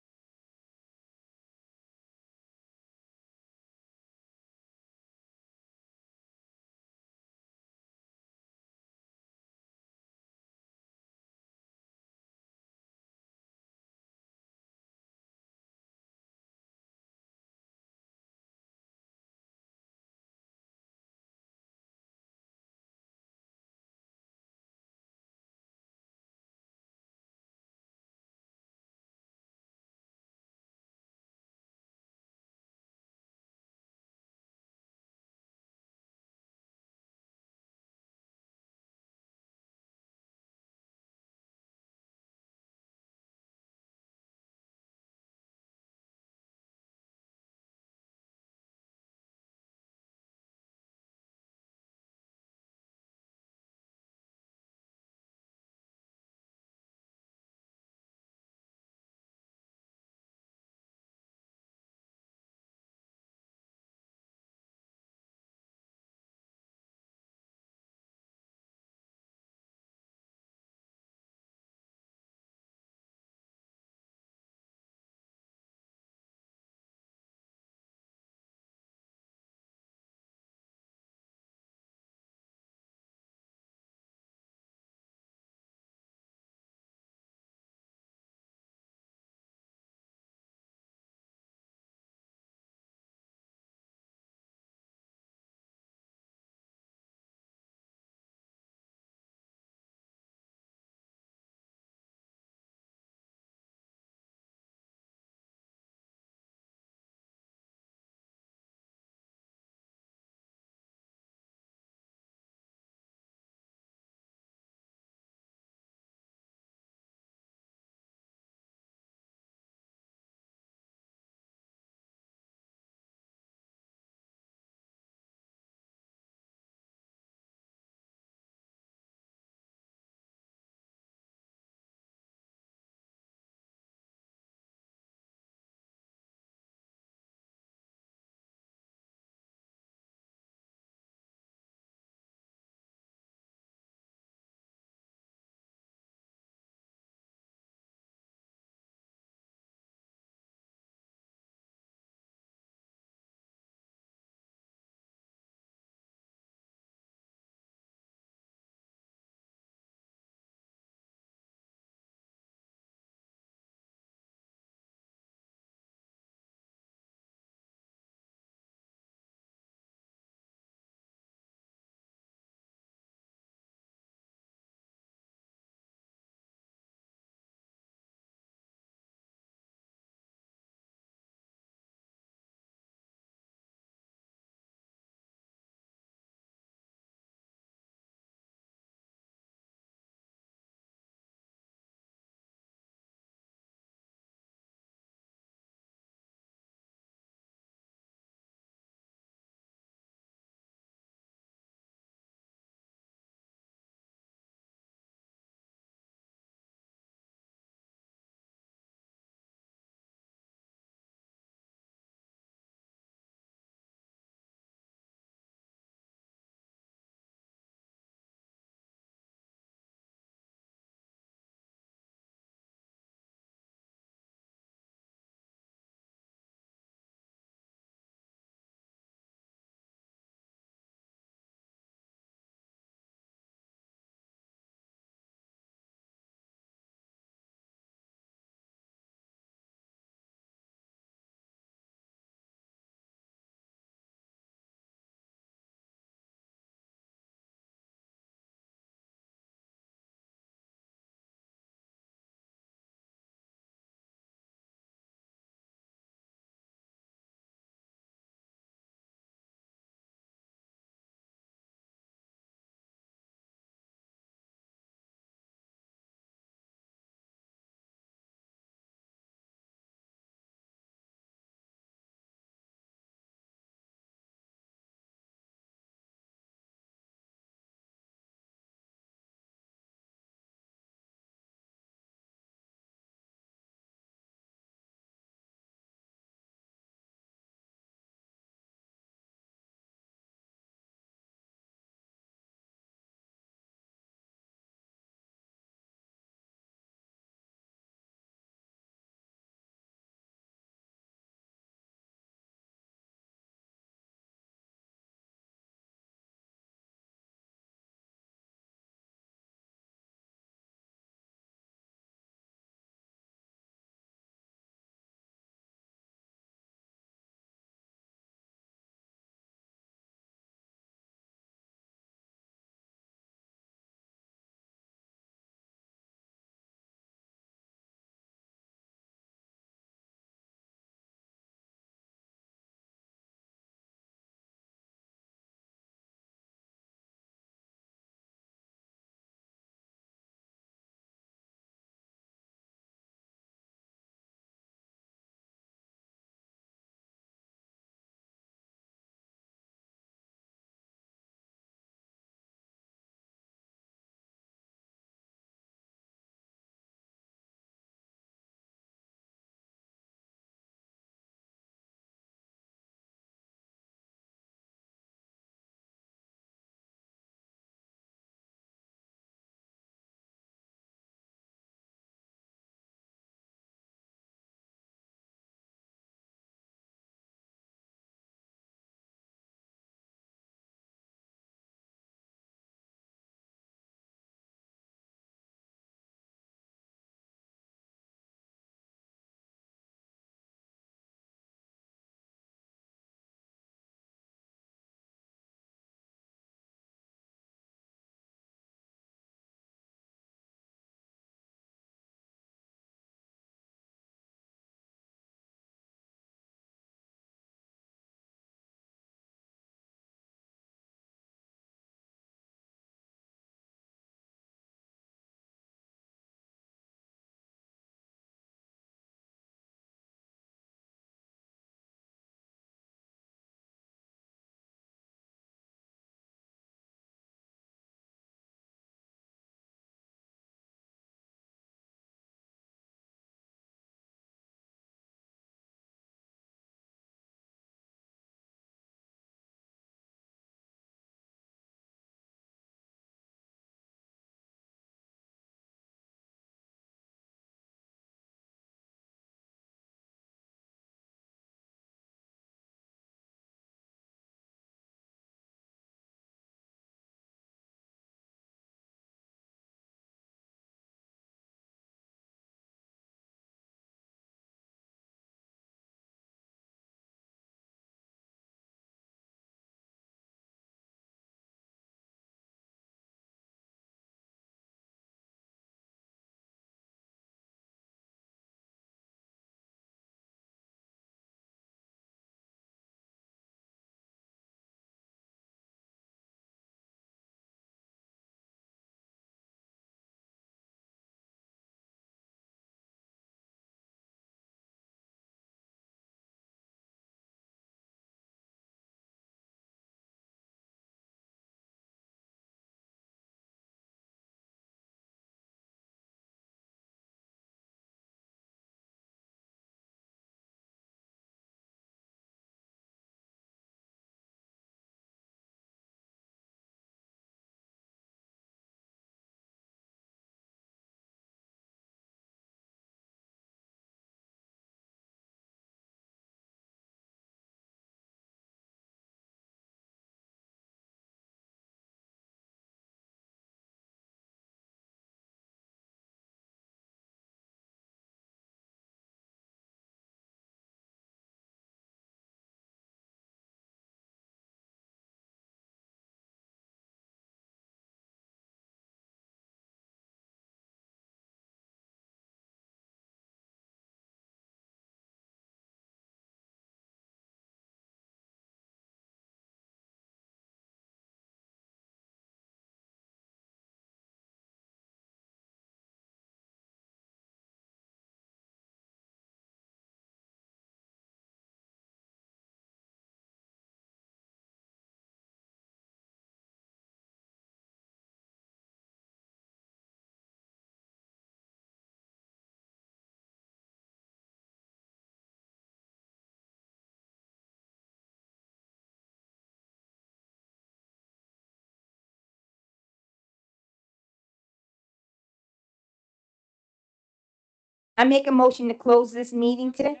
I make a motion to close this meeting today.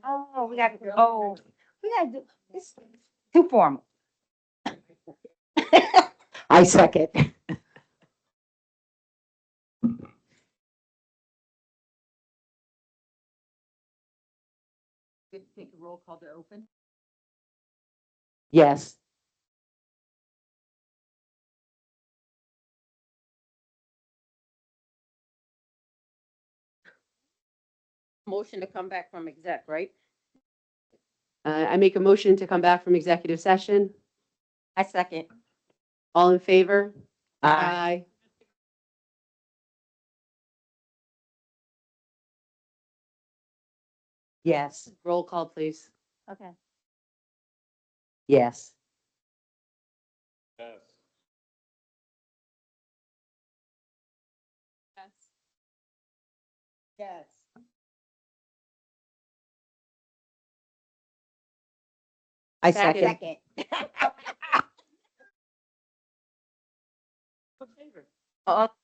Oh, we got to do, it's too formal. I second. Take a roll call to open. Yes. Motion to come back from exec, right? I make a motion to come back from executive session. I second. All in favor? Aye. Yes. Roll call, please. Okay. Yes. Yes. Yes. I Second. second. All